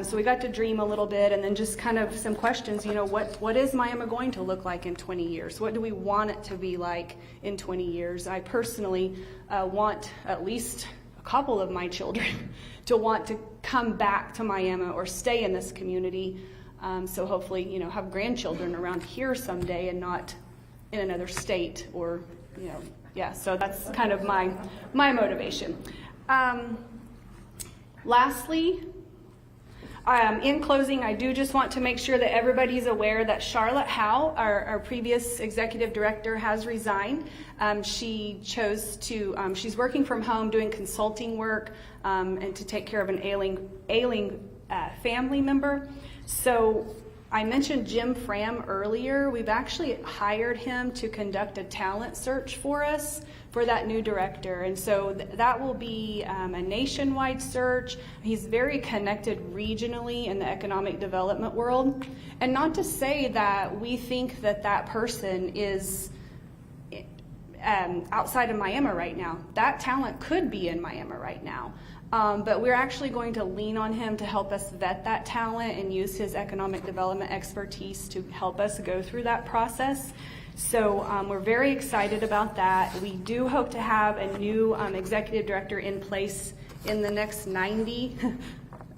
So we got to dream a little bit, and then just kind of some questions, what is Miami going to look like in 20 years? What do we want it to be like in 20 years? I personally want at least a couple of my children to want to come back to Miami or stay in this community. So hopefully, have grandchildren around here someday and not in another state, or, so that's kind of my motivation. Lastly, in closing, I do just want to make sure that everybody's aware that Charlotte Howe, our previous executive director, has resigned. She chose to, she's working from home doing consulting work and to take care of an ailing family member. So I mentioned Jim Fram earlier. We've actually hired him to conduct a talent search for us for that new director. And so that will be a nationwide search. He's very connected regionally in the economic development world. And not to say that we think that person is outside of Miami right now. That talent could be in Miami right now. But we're actually going to lean on him to help us vet that talent and use his economic development expertise to help us go through that process. So we're very excited about that. We do hope to have a new executive director in place in the next 90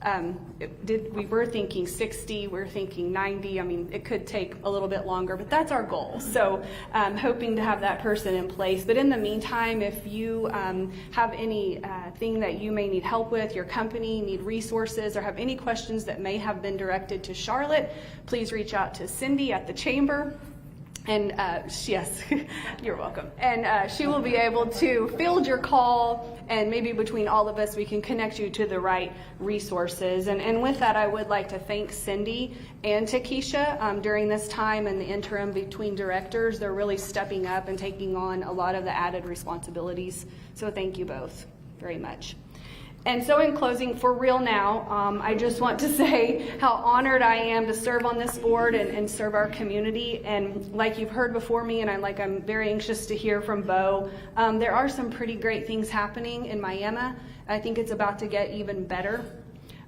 we were thinking 60, we're thinking 90. I mean, it could take a little bit longer, but that's our goal. So hoping to have that person in place. But in the meantime, if you have any thing that you may need help with, your company need resources, or have any questions that may have been directed to Charlotte, please reach out to Cindy at the chamber. And yes, you're welcome. And she will be able to field your call, and maybe between all of us, we can connect you to the right resources. And with that, I would like to thank Cindy and Takesha during this time in the interim between directors. They're really stepping up and taking on a lot of the added responsibilities. So thank you both very much. And so in closing, for real now, I just want to say how honored I am to serve on this board and serve our community. And like you've heard before me, and I'm very anxious to hear from Bo, there are some pretty great things happening in Miami. I think it's about to get even better.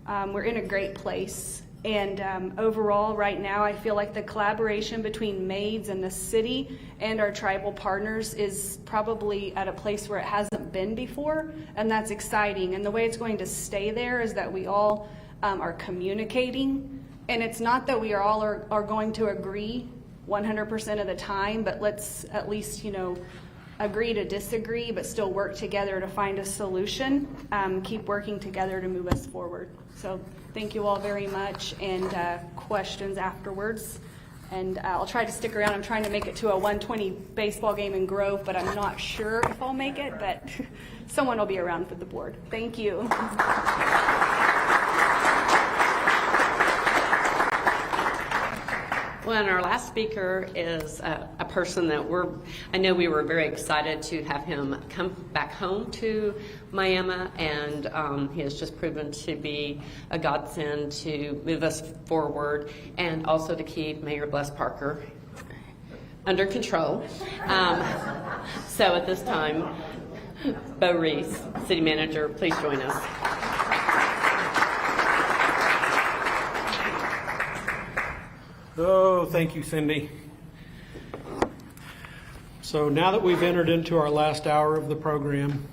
We're in a great place. And overall, right now, I feel like the collaboration between Maids and the city and our tribal partners is probably at a place where it hasn't been before, and that's exciting. And the way it's going to stay there is that we all are communicating, and it's not that we are going to agree 100% of the time, but let's at least, agree to disagree, but still work together to find a solution. Keep working together to move us forward. So thank you all very much, and questions afterwards. And I'll try to stick around. I'm trying to make it to a 1:20 baseball game in Grove, but I'm not sure if I'll make it, but someone will be around for the board. Thank you. Well, and our last speaker is a person that I know we were very excited to have him come back home to Miami, and he has just proven to be a godsend to move us forward and also to keep Mayor Bless Parker under control. So at this time, Bo Reese, City Manager, please join us. Oh, thank you, Cindy. So now that we've entered into our last hour of the program,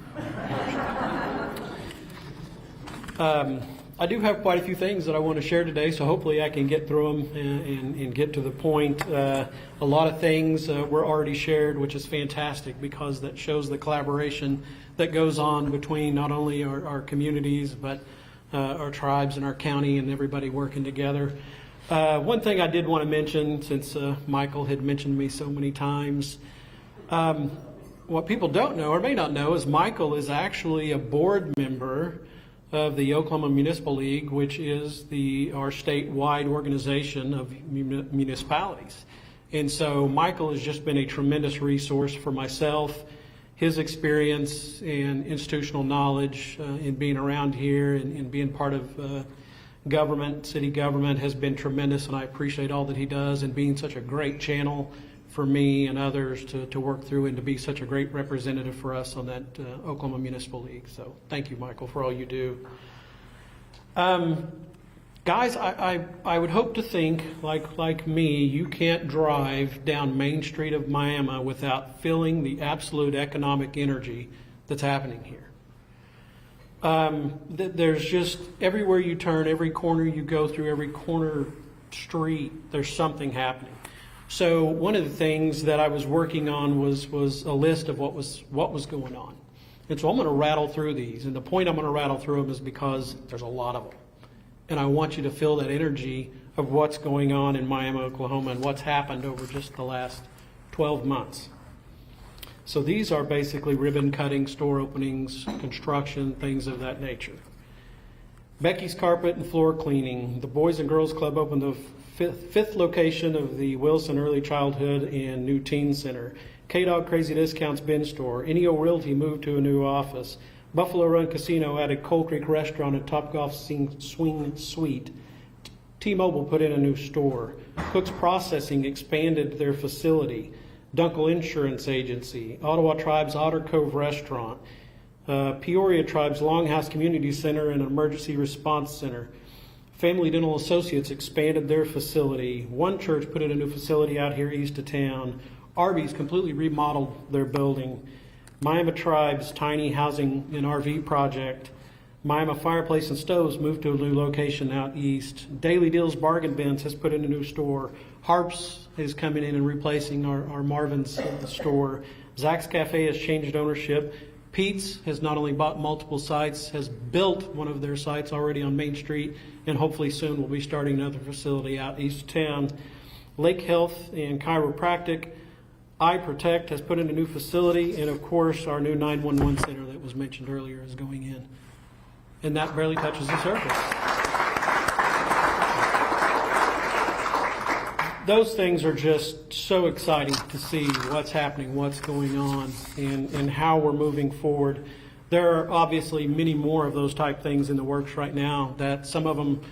I do have quite a few things that I want to share today, so hopefully I can get through them and get to the point. A lot of things were already shared, which is fantastic because that shows the collaboration that goes on between not only our communities, but our tribes and our county and everybody working together. One thing I did want to mention, since Michael had mentioned me so many times, what people don't know or may not know is Michael is actually a board member of the Oklahoma Municipal League, which is our statewide organization of municipalities. And so Michael has just been a tremendous resource for myself. His experience and institutional knowledge in being around here and being part of government, city government, has been tremendous, and I appreciate all that he does, and being such a great channel for me and others to work through, and to be such a great representative for us on that Oklahoma Municipal League. So thank you, Michael, for all you do. Guys, I would hope to think, like me, you can't drive down Main Street of Miami without feeling the absolute economic energy that's happening here. There's just, everywhere you turn, every corner you go through, every corner street, there's something happening. So one of the things that I was working on was a list of what was going on. And so I'm going to rattle through these. And the point I'm going to rattle through them is because there's a lot of them. And I want you to feel that energy of what's going on in Miami, Oklahoma, and what's happened over just the last 12 months. So these are basically ribbon cutting, store openings, construction, things of that nature. Becky's Carpet and Floor Cleaning. The Boys and Girls Club opened the fifth location of the Wilson Early Childhood and New Teen Center. K-Dog Crazy Discounts Bin Store. NEO Realty moved to a new office. Buffalo Run Casino added Coal Creek Restaurant and Topgolf Swing Suite. T-Mobile put in a new store. Cook's Processing expanded their facility. Dunkel Insurance Agency, Ottawa Tribe's Otter Cove Restaurant, Peoria Tribe's Longhouse Community Center and Emergency Response Center. Family Dental Associates expanded their facility. One Church put in a new facility out here east of town. Arby's completely remodeled their building. Miami Tribe's Tiny Housing and RV Project. Miami Fireplace and Stoves moved to a new location out east. Daily Deals Bargain Bins has put in a new store. Harps is coming in and replacing our Marvin's store. Zach's Cafe has changed ownership. Pete's has not only bought multiple sites, has built one of their sites already on Main Street, and hopefully soon we'll be starting another facility out east of town. Lake Health and Chiropractic. Eye Protect has put in a new facility, and of course our new 911 center that was mentioned earlier is going in. And that barely touches the surface. Those things are just so exciting to see what's happening, what's going on, and how we're moving forward. There are obviously many more of those type things in the works right now that some of them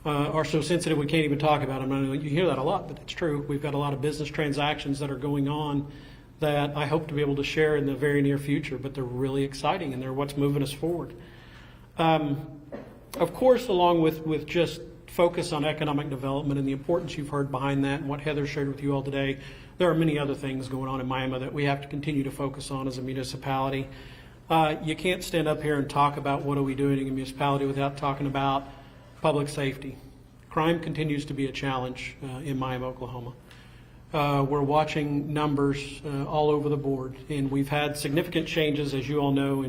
are so sensitive we can't even talk about them. I know you hear that a lot, but it's true. We've got a lot of business transactions that are going on that I hope to be able to share in the very near future, but they're really exciting and they're what's moving us forward. Of course, along with just focus on economic development and the importance you've heard behind that and what Heather shared with you all today, there are many other things going on in Miami that we have to continue to focus on as a municipality. You can't stand up here and talk about what are we doing in a municipality without talking about public safety. Crime continues to be a challenge in Miami, Oklahoma. We're watching numbers all over the board, and we've had significant changes, as you all know,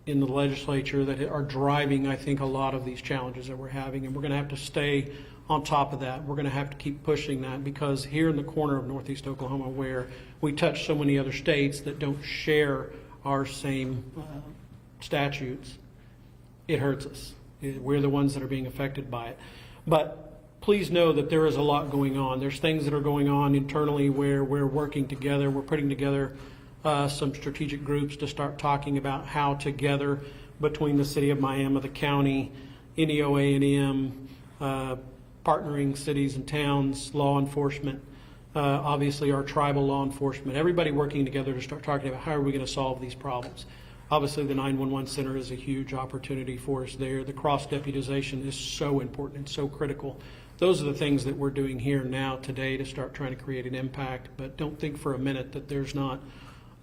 in the legislature that are driving, I think, a lot of these challenges that we're having, and we're going to have to stay on top of that. We're going to have to keep pushing that, because here in the corner of Northeast Oklahoma, where we touch so many other states that don't share our same statutes, it hurts us. We're the ones that are being affected by it. But please know that there is a lot going on. There's things that are going on internally where we're working together. We're putting together some strategic groups to start talking about how together between the city of Miami, the county, NEO A&M, partnering cities and towns, law enforcement, obviously our tribal law enforcement, everybody working together to start talking about how are we going to solve these problems. Obviously, the 911 center is a huge opportunity for us there. The cross-deputization is so important and so critical. Those are the things that we're doing here now today to start trying to create an impact. But don't think for a minute that there's not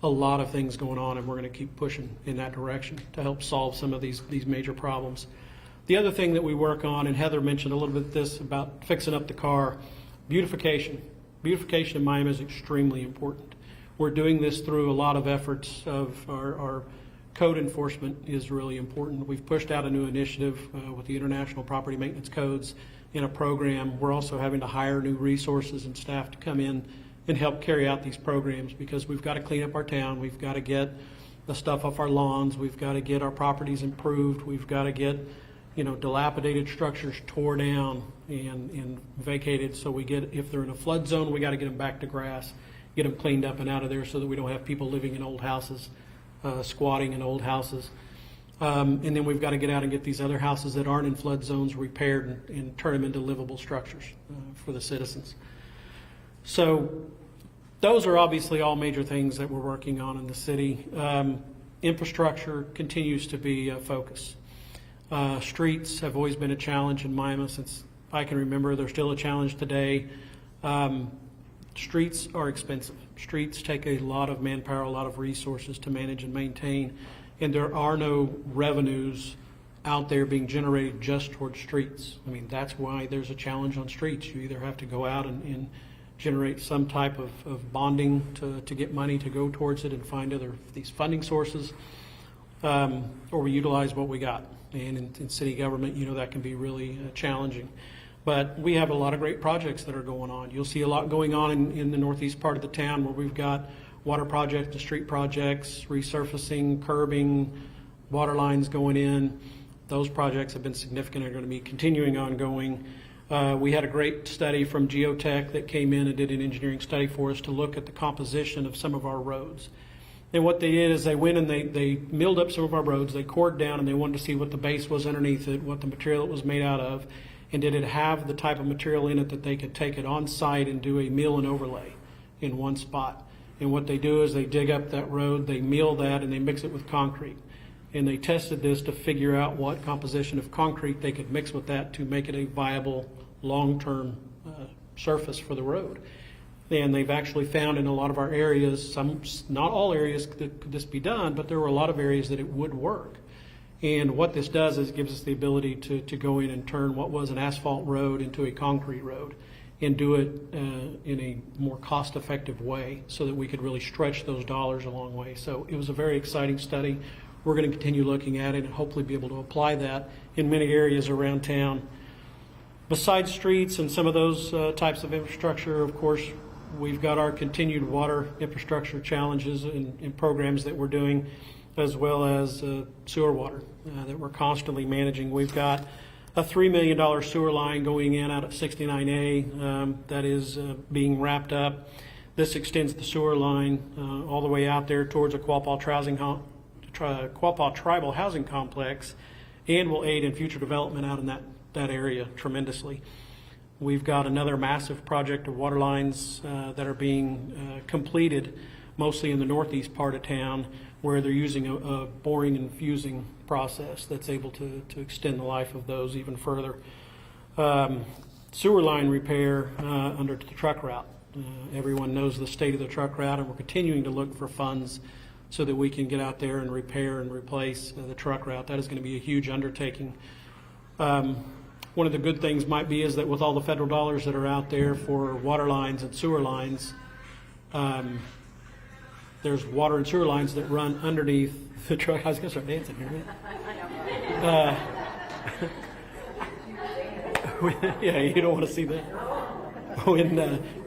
a lot of things going on, and we're going to keep pushing in that direction to help solve some of these major problems. The other thing that we work on, and Heather mentioned a little bit this about fixing up the car, beautification. Beautification in Miami is extremely important. We're doing this through a lot of efforts of our code enforcement is really important. We've pushed out a new initiative with the International Property Maintenance Codes in a program. We're also having to hire new resources and staff to come in and help carry out these programs, because we've got to clean up our town. We've got to get the stuff off our lawns. We've got to get our properties improved. We've got to get, dilapidated structures tore down and vacated. So we get, if they're in a flood zone, we got to get them back to grass, get them cleaned up and out of there so that we don't have people living in old houses. Squatting in old houses. And then we've got to get out and get these other houses that aren't in flood zones repaired and turn them into livable structures for the citizens. So those are obviously all major things that we're working on in the city. Infrastructure continues to be a focus. Streets have always been a challenge in Miami since I can remember. They're still a challenge today. Streets are expensive. Streets take a lot of manpower, a lot of resources to manage and maintain, and there are no revenues out there being generated just towards streets. I mean, that's why there's a challenge on streets. You either have to go out and generate some type of bonding to get money to go towards it and find these funding sources, or we utilize what we got. And in city government, that can be really challenging. But we have a lot of great projects that are going on. You'll see a lot going on in the northeast part of the town, where we've got water projects, the street projects, resurfacing, curbing, water lines going in. Those projects have been significant and are going to be continuing ongoing. We had a great study from Geotech that came in and did an engineering study for us to look at the composition of some of our roads. And what they did is they went and they milled up some of our roads, they cored down, and they wanted to see what the base was underneath it, what the material it was made out of, and did it have the type of material in it that they could take it on site and do a mill and overlay in one spot. And what they do is they dig up that road, they mill that, and they mix it with concrete. And they tested this to figure out what composition of concrete they could mix with that to make it a viable long-term surface for the road. And they've actually found in a lot of our areas, some, not all areas could this be done, but there were a lot of areas that it would work. And what this does is it gives us the ability to go in and turn what was an asphalt road into a concrete road and do it in a more cost-effective way so that we could really stretch those dollars a long way. So it was a very exciting study. We're going to continue looking at it and hopefully be able to apply that in many areas around town. Besides streets and some of those types of infrastructure, of course, we've got our continued water infrastructure challenges and programs that we're doing, as well as sewer water that we're constantly managing. We've got a $3 million sewer line going in out at 69A that is being wrapped up. This extends the sewer line all the way out there towards a Quapaw Tribal Housing Complex, and will aid in future development out in that area tremendously. We've got another massive project of water lines that are being completed, mostly in the northeast part of town, where they're using a boring and fusing process that's able to extend the life of those even further. Sewer line repair under the truck route. Everyone knows the state of the truck route, and we're continuing to look for funds so that we can get out there and repair and replace the truck route. That is going to be a huge undertaking. One of the good things might be is that with all the federal dollars that are out there for water lines and sewer lines, there's water and sewer lines that run underneath the truck. I was going to start dancing here. Yeah, you don't want to see that. When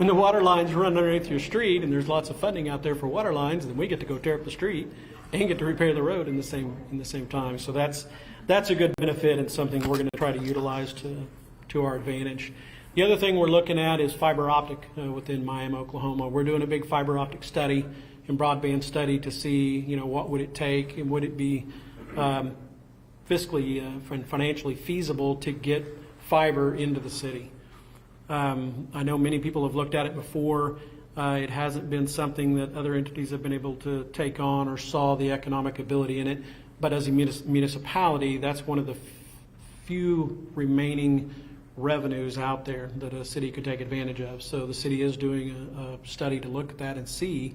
the water lines run underneath your street, and there's lots of funding out there for water lines, then we get to go tear up the street and get to repair the road in the same time. So that's a good benefit and something we're going to try to utilize to our advantage. The other thing we're looking at is fiber optic within Miami, Oklahoma. We're doing a big fiber optic study and broadband study to see, what would it take and would it be fiscally and financially feasible to get fiber into the city. I know many people have looked at it before. It hasn't been something that other entities have been able to take on or saw the economic ability in it. But as a municipality, that's one of the few remaining revenues out there that a city could take advantage of. So the city is doing a study to look at that and see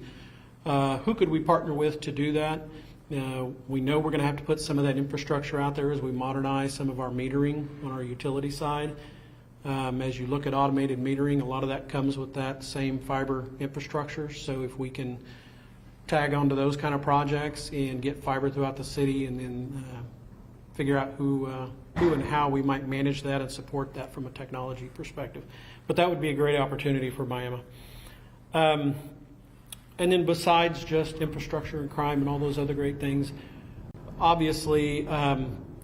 who could we partner with to do that. We know we're going to have to put some of that infrastructure out there as we modernize some of our metering on our utility side. As you look at automated metering, a lot of that comes with that same fiber infrastructure. So if we can tag onto those kind of projects and get fiber throughout the city, and then figure out who and how we might manage that and support that from a technology perspective. But that would be a great opportunity for Miami. And then besides just infrastructure and crime and all those other great things, obviously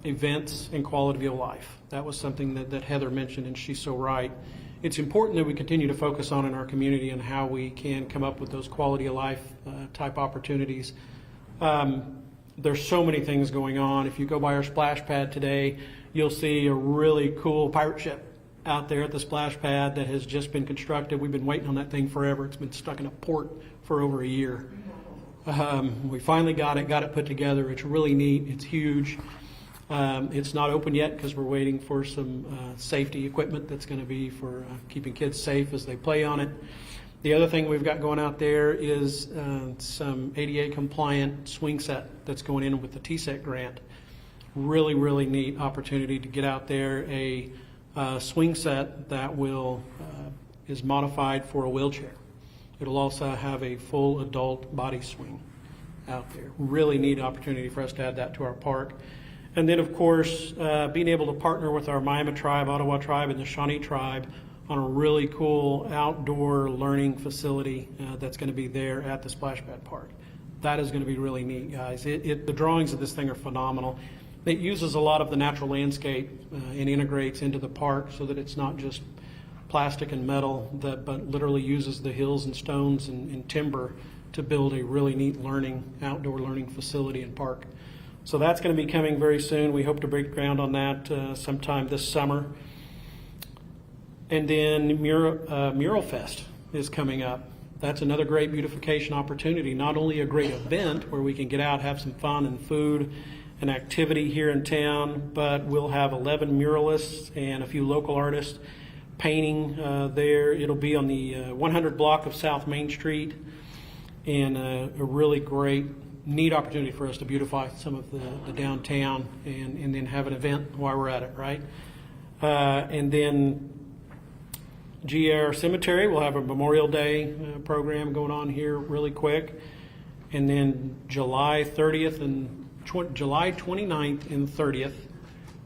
events and quality of life. That was something that Heather mentioned, and she's so right. It's important that we continue to focus on in our community and how we can come up with those quality of life type opportunities. There's so many things going on. If you go by our splash pad today, you'll see a really cool pirate ship out there at the splash pad that has just been constructed. We've been waiting on that thing forever. It's been stuck in a port for over a year. We finally got it put together. It's really neat. It's huge. It's not open yet because we're waiting for some safety equipment that's going to be for keeping kids safe as they play on it. The other thing we've got going out there is some ADA compliant swing set that's going in with the TSEC grant. Really, really neat opportunity to get out there a swing set that is modified for a wheelchair. It'll also have a full adult body swing out there. Really neat opportunity for us to add that to our park. And then, of course, being able to partner with our Miami tribe, Ottawa tribe, and the Shawnee tribe on a really cool outdoor learning facility that's going to be there at the Splash Pad Park. That is going to be really neat, guys. The drawings of this thing are phenomenal. It uses a lot of the natural landscape and integrates into the park so that it's not just plastic and metal, but literally uses the hills and stones and timber to build a really neat outdoor learning facility and park. So that's going to be coming very soon. We hope to break ground on that sometime this summer. And then Mural Fest is coming up. That's another great beautification opportunity. Not only a great event where we can get out, have some fun and food and activity here in town, but we'll have 11 muralists and a few local artists painting there. It'll be on the 100 block of South Main Street, and a really great, neat opportunity for us to beautify some of the downtown and then have an event while we're at it, right? And then GR Cemetery will have a Memorial Day program going on here really quick. And then July 30th and July 29th and 30th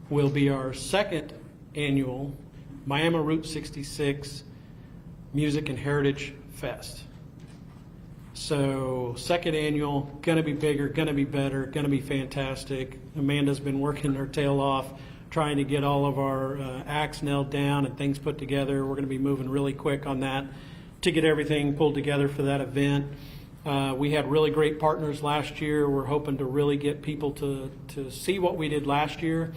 will be our second annual Miami Route 66 Music and Heritage Fest. So second annual, gonna be bigger, gonna be better, gonna be fantastic. Amanda's been working her tail off trying to get all of our acts nailed down and things put together. We're gonna be moving really quick on that to get everything pulled together for that event. We had really great partners last year. We're hoping to really get people to see what we did last year,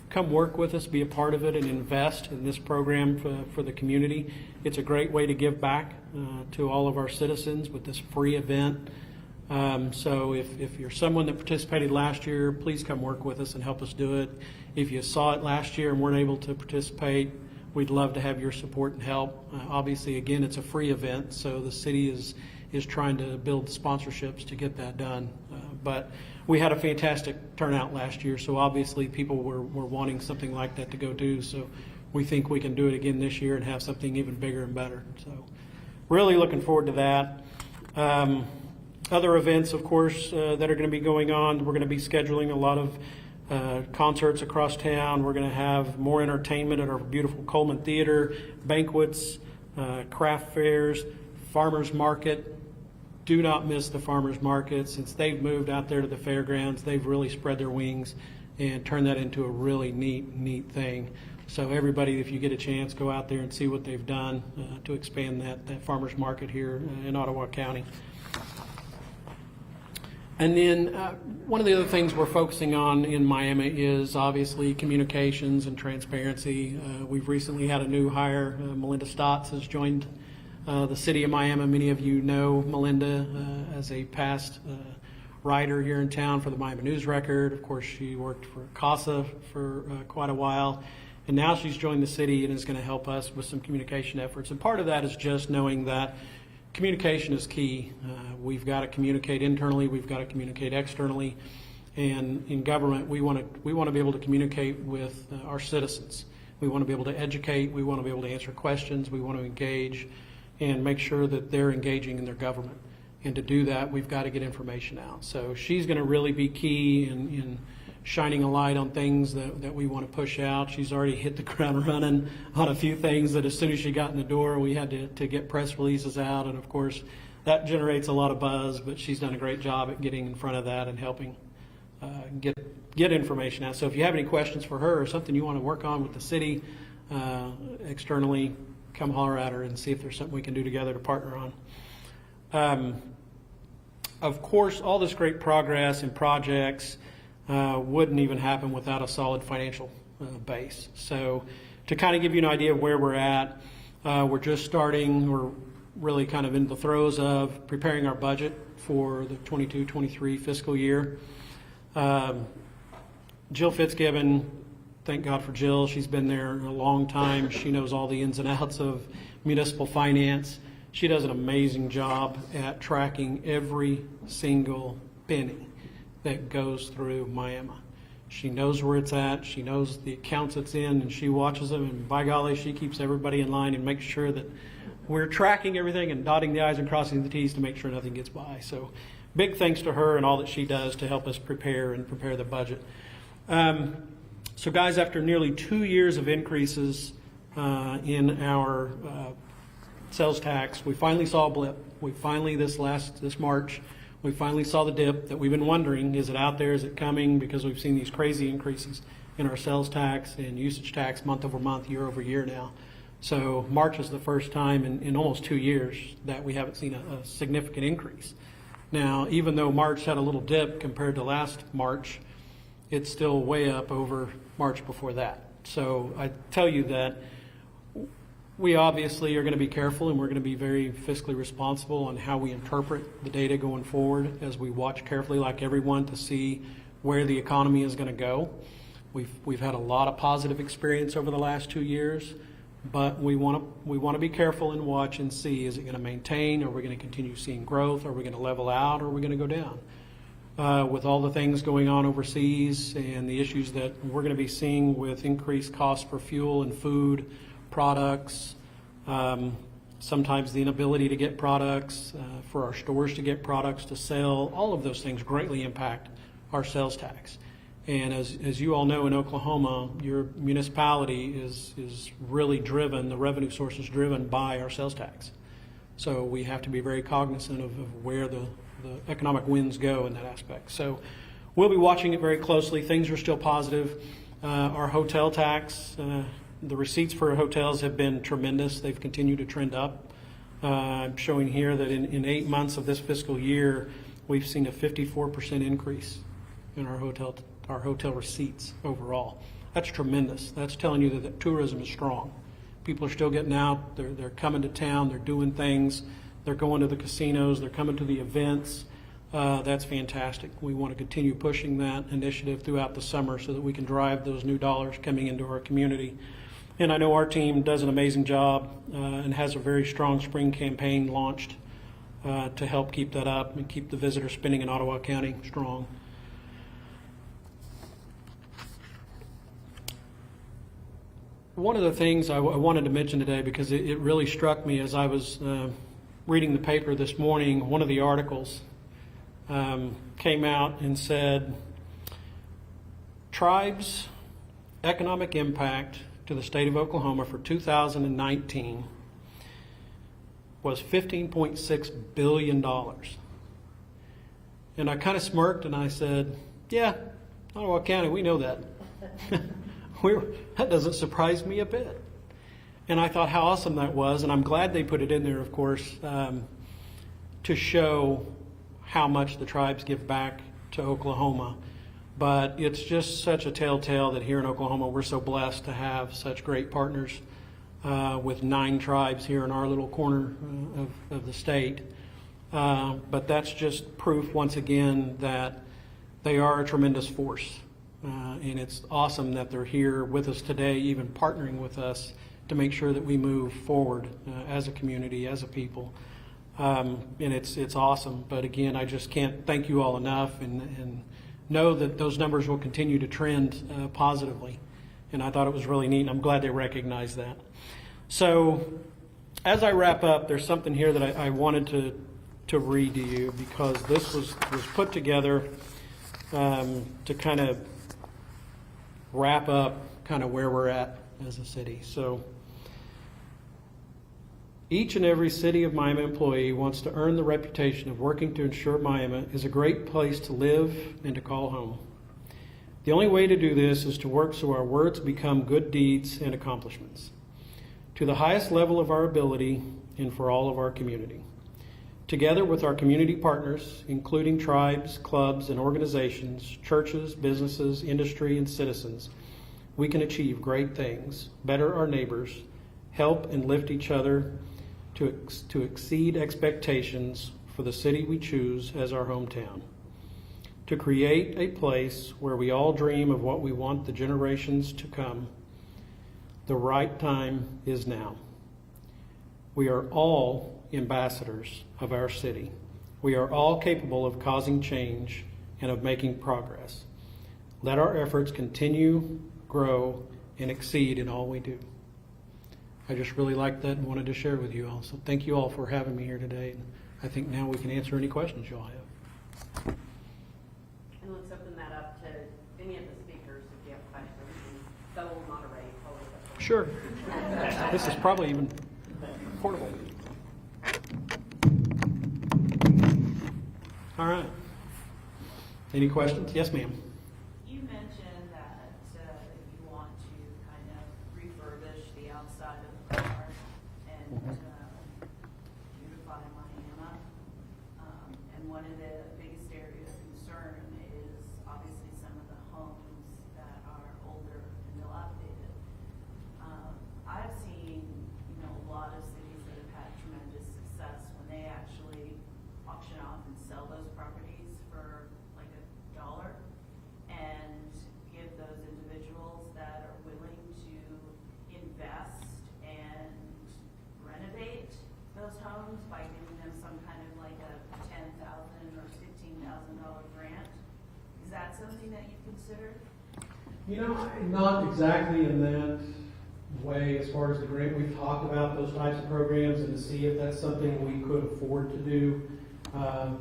come work with us, be a part of it, and invest in this program for the community. It's a great way to give back to all of our citizens with this free event. So if you're someone that participated last year, please come work with us and help us do it. If you saw it last year and weren't able to participate, we'd love to have your support and help. Obviously, again, it's a free event, so the city is trying to build sponsorships to get that done. But we had a fantastic turnout last year, so obviously people were wanting something like that to go do. So we think we can do it again this year and have something even bigger and better. So really looking forward to that. Other events, of course, that are going to be going on. We're going to be scheduling a lot of concerts across town. We're going to have more entertainment at our beautiful Coleman Theater, banquets, craft fairs, farmers market. Do not miss the farmers market. Since they've moved out there to the fairgrounds, they've really spread their wings and turned that into a really neat thing. So everybody, if you get a chance, go out there and see what they've done to expand that farmers market here in Ottawa County. And then one of the other things we're focusing on in Miami is obviously communications and transparency. We've recently had a new hire. Melinda Stotts has joined the city of Miami. Many of you know Melinda as a past writer here in town for the Miami News Record. Of course, she worked for CASA for quite a while. And now she's joined the city and is going to help us with some communication efforts. And part of that is just knowing that communication is key. We've got to communicate internally. We've got to communicate externally. And in government, we want to be able to communicate with our citizens. We want to be able to educate. We want to be able to answer questions. We want to engage and make sure that they're engaging in their government. And to do that, we've got to get information out. So she's going to really be key in shining a light on things that we want to push out. She's already hit the ground running on a few things that as soon as she got in the door, we had to get press releases out. And of course, that generates a lot of buzz, but she's done a great job at getting in front of that and helping get information out. So if you have any questions for her or something you want to work on with the city externally, come holler at her and see if there's something we can do together to partner on. Of course, all this great progress and projects wouldn't even happen without a solid financial base. So to kind of give you an idea of where we're at, we're just starting. We're really kind of in the throes of preparing our budget for the 22-23 fiscal year. Jill Fitzgibbon, thank God for Jill. She's been there a long time. She knows all the ins and outs of municipal finance. She does an amazing job at tracking every single penny that goes through Miami. She knows where it's at. She knows the accounts it's in, and she watches them. And by golly, she keeps everybody in line and makes sure that we're tracking everything and dotting the I's and crossing the T's to make sure nothing gets by. So big thanks to her and all that she does to help us prepare the budget. So guys, after nearly 2 years of increases in our sales tax, we finally saw a blip. We finally, this March, we finally saw the dip that we've been wondering, is it out there, is it coming? Because we've seen these crazy increases in our sales tax and usage tax month over month, year over year now. So March is the first time in almost 2 years that we haven't seen a significant increase. Now, even though March had a little dip compared to last March, it's still way up over March before that. So I tell you that we obviously are going to be careful, and we're going to be very fiscally responsible on how we interpret the data going forward as we watch carefully, like everyone, to see where the economy is going to go. We've had a lot of positive experience over the last 2 years, But we want to be careful and watch and see, is it going to maintain? Are we going to continue seeing growth? Are we going to level out? Or are we going to go down? With all the things going on overseas and the issues that we're going to be seeing with increased costs for fuel and food, products, sometimes the inability to get products, for our stores to get products to sell, all of those things greatly impact our sales tax. And as you all know, in Oklahoma, your municipality is really driven, the revenue source is driven by our sales tax. So we have to be very cognizant of where the economic winds go in that aspect. So we'll be watching it very closely. Things are still positive. Our hotel tax, the receipts for hotels have been tremendous. They've continued to trend up. I'm showing here that in 8 months of this fiscal year, we've seen a 54% increase in our hotel receipts overall. That's tremendous. That's telling you that tourism is strong. People are still getting out. They're coming to town. They're doing things. They're going to the casinos. They're coming to the events. That's fantastic. We want to continue pushing that initiative throughout the summer so that we can drive those new dollars coming into our community. And I know our team does an amazing job and has a very strong spring campaign launched to help keep that up and keep the visitor spending in Ottawa County strong. One of the things I wanted to mention today, because it really struck me as I was reading the paper this morning, one of the articles came out and said, tribes' economic impact to the state of Oklahoma for 2019 was $15.6 billion. And I kind of smirked and I said, yeah, Ottawa County, we know that. That doesn't surprise me a bit. And I thought how awesome that was, and I'm glad they put it in there, of course, to show how much the tribes give back to Oklahoma. But it's just such a telltale that here in Oklahoma, we're so blessed to have such great partners with 9 tribes here in our little corner of the state. But that's just proof, once again, that they are a tremendous force. And it's awesome that they're here with us today, even partnering with us to make sure that we move forward as a community, as a people. And it's awesome. But again, I just can't thank you all enough and know that those numbers will continue to trend positively. And I thought it was really neat, and I'm glad they recognized that. So as I wrap up, there's something here that I wanted to read to you, because this was put together to kind of wrap up kind of where we're at as a city. So each and every City of Miami employee wants to earn the reputation of working to ensure Miami is a great place to live and to call home. The only way to do this is to work so our words become good deeds and accomplishments to the highest level of our ability and for all of our community. Together with our community partners, including tribes, clubs, and organizations, churches, businesses, industry, and citizens, we can achieve great things, better our neighbors, help and lift each other to exceed expectations for the city we choose as our hometown, to create a place where we all dream of what we want the generations to come. The right time is now. We are all ambassadors of our city. We are all capable of causing change and of making progress. Let our efforts continue, grow, and exceed in all we do. I just really liked that and wanted to share with you all. So thank you all for having me here today. And I think now we can answer any questions you all have. And let's open that up to any of the speakers if you have questions. So we'll moderate all of them. Sure. This is probably even portable. All right. Any questions? Yes, ma'am. You mentioned that you want to kind of refurbish the outside of the car and beautify Miami. And one of the biggest areas of concern is obviously some of the homes that are older and dilapidated. I've seen, a lot of cities that have had tremendous success when they actually auction off and sell those properties for like $1 considered? You know, not exactly in that way as far as the grant. We've talked about those types of programs and to see if that's something we could afford to do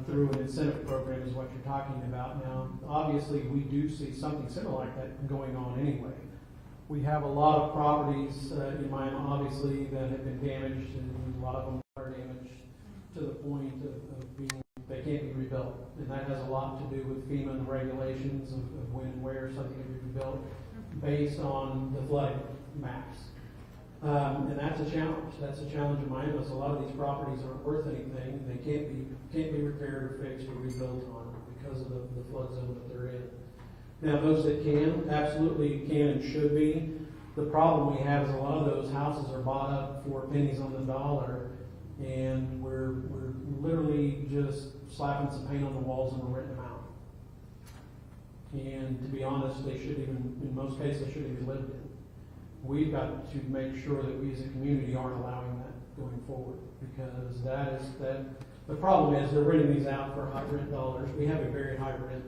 through an incentive program is what you're talking about. Now, obviously, we do see something similar like that going on anyway. We have a lot of properties in Miami, obviously, that have been damaged, and a lot of them are damaged to the point of being, they can't be rebuilt. And that has a lot to do with FEMA and the regulations of when and where something can be rebuilt based on the flooding maps. And that's a challenge. That's a challenge in Miami. A lot of these properties aren't worth anything. They can't be repaired or fixed or rebuilt on because of the flood zone that they're in. Now, those that can, absolutely can and should be. The problem we have is a lot of those houses are bought up for pennies on the dollar, and we're literally just slapping some paint on the walls and we're renting them out. And to be honest, they shouldn't even, in most cases, they shouldn't even live in. We've got to make sure that we as a community aren't allowing that going forward, because the problem is they're renting these out for high rent dollars. We have a very high rent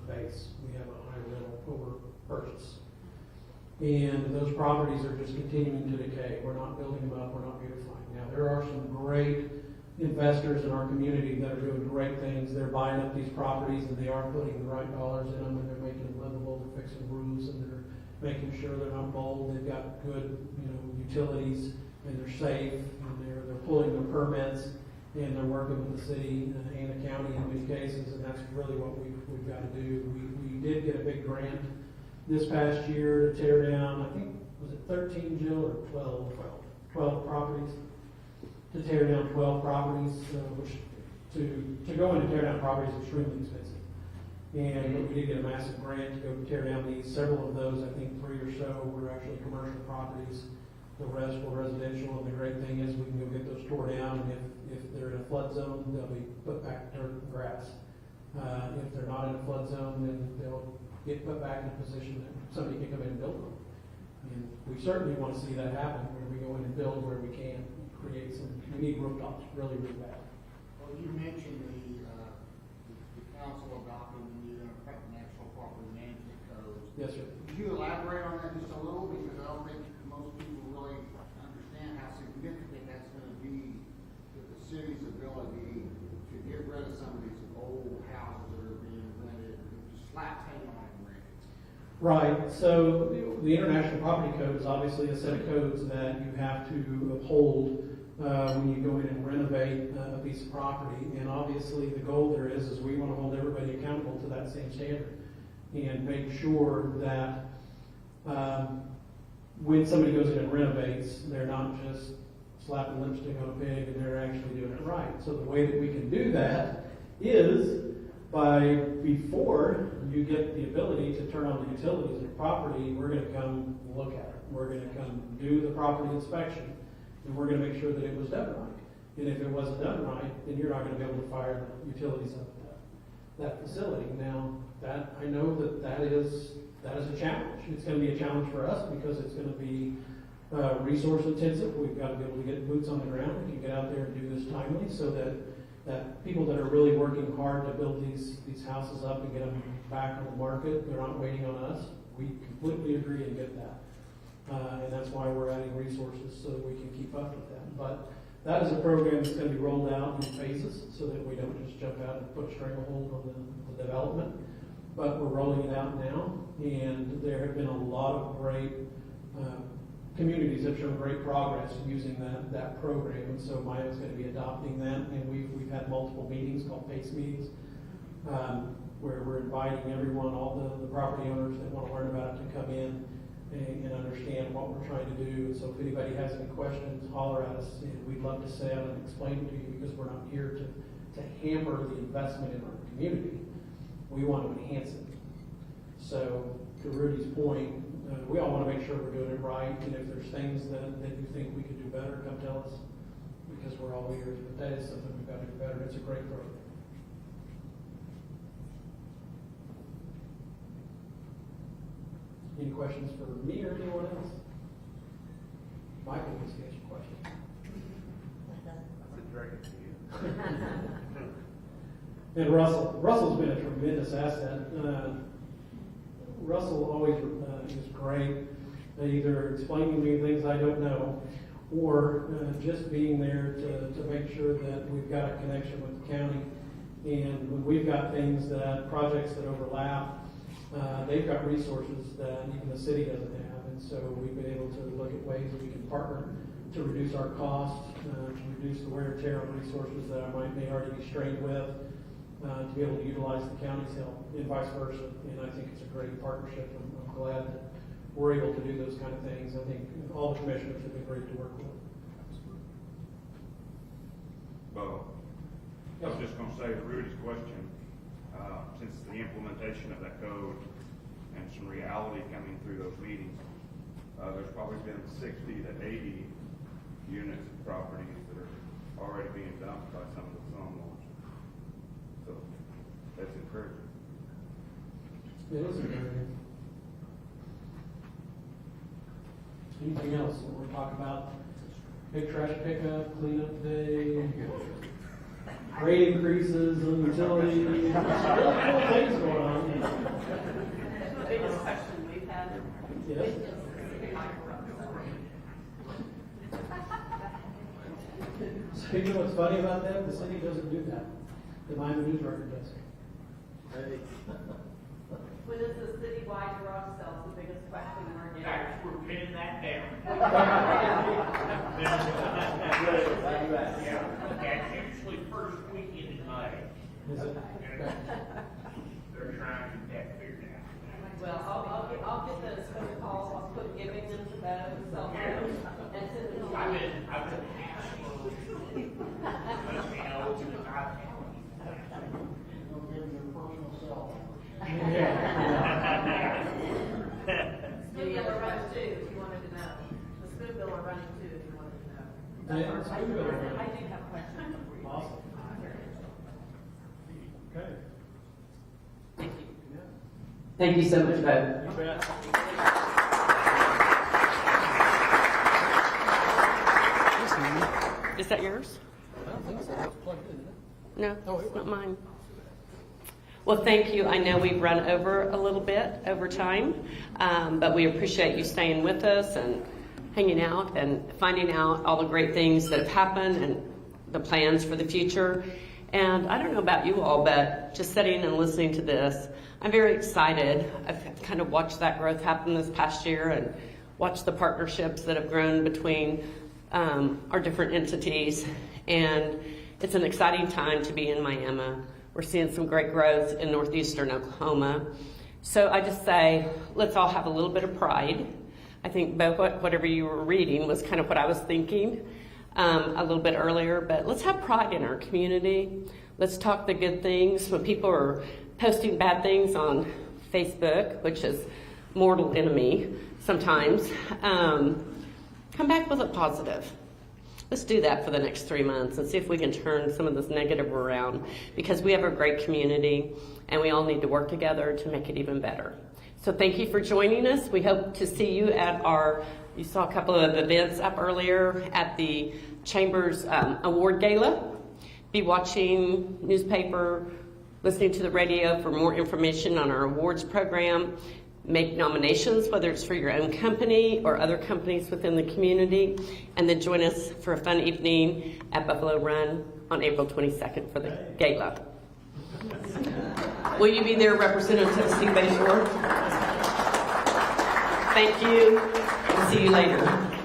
base. We have a high rental over purchase. And those properties are just continuing to decay. We're not building them up. We're not beautifying. Now, there are some great investors in our community that are doing great things. They're buying up these properties and they are putting the right dollars in them, and they're making them livable. They're fixing roofs, and they're making sure they're not mold. They've got good, utilities, and they're safe, and they're pulling their permits, and they're working with the city and the county in many cases, and that's really what we've got to do. We did get a big grant this past year to tear down, I think, was it 13, Jill, or 12 properties? To tear down 12 properties, which to go in and tear down properties is extremely expensive. And we did get a massive grant to go tear down these. Several of those, I think 3 or so, were actually commercial properties. The rest were residential, and the great thing is we can go get those tore down, and if they're in a flood zone, they'll be put back to dirt and grass. If they're not in a flood zone, then they'll get put back in a position that somebody can come in and build them. And we certainly want to see that happen, where we go in and build where we can, create some, we need rooftops really, really bad. Well, you mentioned the council adopting the National Property Management Code. Yes, sir. Could you elaborate on that just a little, because I don't think most people really understand how significant that's going to be to the city's ability to get rid of some of these old houses that are being rented, just slap paint on it and rent. Right. So the International Property Code is obviously a set of codes that you have to uphold when you go in and renovate a piece of property. And obviously the goal there is we want to hold everybody accountable to that same standard and make sure that when somebody goes in and renovates, they're not just slapping lipstick on a pig and they're actually doing it right. So the way that we can do that is before you get the ability to turn on the utilities in your property, we're going to come look at it. We're going to come do the property inspection, and we're going to make sure that it was done right. And if it wasn't done right, then you're not going to be able to fire the utilities up at that facility. Now, I know that is a challenge. It's going to be a challenge for us because it's going to be resource intensive. We've got to be able to get boots on the ground. We can get out there and do this timely so that people that are really working hard to build these houses up and get them back on the market, they're not waiting on us. We completely agree and get that. And that's why we're adding resources so that we can keep up with that. But that is a program that's going to be rolled out in phases so that we don't just jump out and put a stranglehold on the development. But we're rolling it out now, and there have been a lot of great communities have shown great progress using that program, and so Miami's going to be adopting that, and we've had multiple meetings called PACE meetings, where we're inviting everyone, all the property owners that want to learn about it, to come in and understand what we're trying to do. So if anybody has any questions, holler at us, and we'd love to sit down and explain it to you, because we're not here to hamper the investment in our community. We want to enhance it. So to Rudy's point, we all want to make sure we're doing it right, and if there's things that you think we could do better, come tell us, because we're all ears. But that is something we've got to do better. It's a great program. Any questions for me or anyone else? Michael wants to answer questions. That's a direct to you. And Russell's been a tremendous asset. Russell always is great, either explaining to me things I don't know, or just being there to make sure that we've got a connection with the county. And when we've got things projects that overlap, they've got resources that even the city doesn't have. And so we've been able to look at ways that we can partner to reduce our costs, to reduce the wear and tear on resources that I may already be strained with, to be able to utilize the county's help and vice versa. And I think it's a great partnership. I'm glad that we're able to do those kind of things. I think all the commissioners have been great to work with. Bo, I was just going to say to Rudy's question, since the implementation of that code and some reality coming through those meetings, there's probably been 60 to 80 units of properties that are already being dumped by some of the homeowners. So that's encouraging. It is encouraging. Anything else? We're talking about big trash pickup, cleanup day, rate increases on utilities. Really cool things going on. The biggest question we've had. Yes. So you know what's funny about that? The city doesn't do that. The Miami News Record does. When is the citywide garage sales the biggest question we're getting? Actually, we're pinning that down. Yeah, that's usually first weekend in May. Is it? They're trying to get that figured out. Well, I'll get those phone calls, I'll put giving them to those cell phones and send them to I've you. been hassling, let me know if I can. They'll give you your personal cell number. Spoon bill are running too, if you wanted to know. The spoon bill are running too, if you wanted to know. Yeah, the spoon bill are running. I do have questions for you. Awesome. Okay. Thank you. Thank you so much, Bo. You bet. Is that yours? I don't think so. It's plugged in, isn't it? No, it's not mine. Well, thank you. I know we've run over a little bit over time, but we appreciate you staying with us and hanging out and finding out all the great things that have happened and the plans for the future. And I don't know about you all, but just sitting and listening to this, I'm very excited. I've kind of watched that growth happen this past year and watched the partnerships that have grown between our different entities. And it's an exciting time to be in Miami. We're seeing some great growth in northeastern Oklahoma. So I just say, let's all have a little bit of pride. I think both whatever you were reading was kind of what I was thinking a little bit earlier, but let's have pride in our community. Let's talk the good things. When people are posting bad things on Facebook, which is mortal enemy sometimes, come back with a positive. Let's do that for the next 3 months and see if we can turn some of this negative around, because we have a great community and we all need to work together to make it even better. So thank you for joining us. We hope to see you at you saw a couple of events up earlier at the Chamber's Award Gala. Be watching newspaper, listening to the radio for more information on our awards program. Make nominations, whether it's for your own company or other companies within the community, and then join us for a fun evening at Buffalo Run on April 22nd for the gala. Will you be there, Representative Tennessee Bayshore? Thank you, and see you later.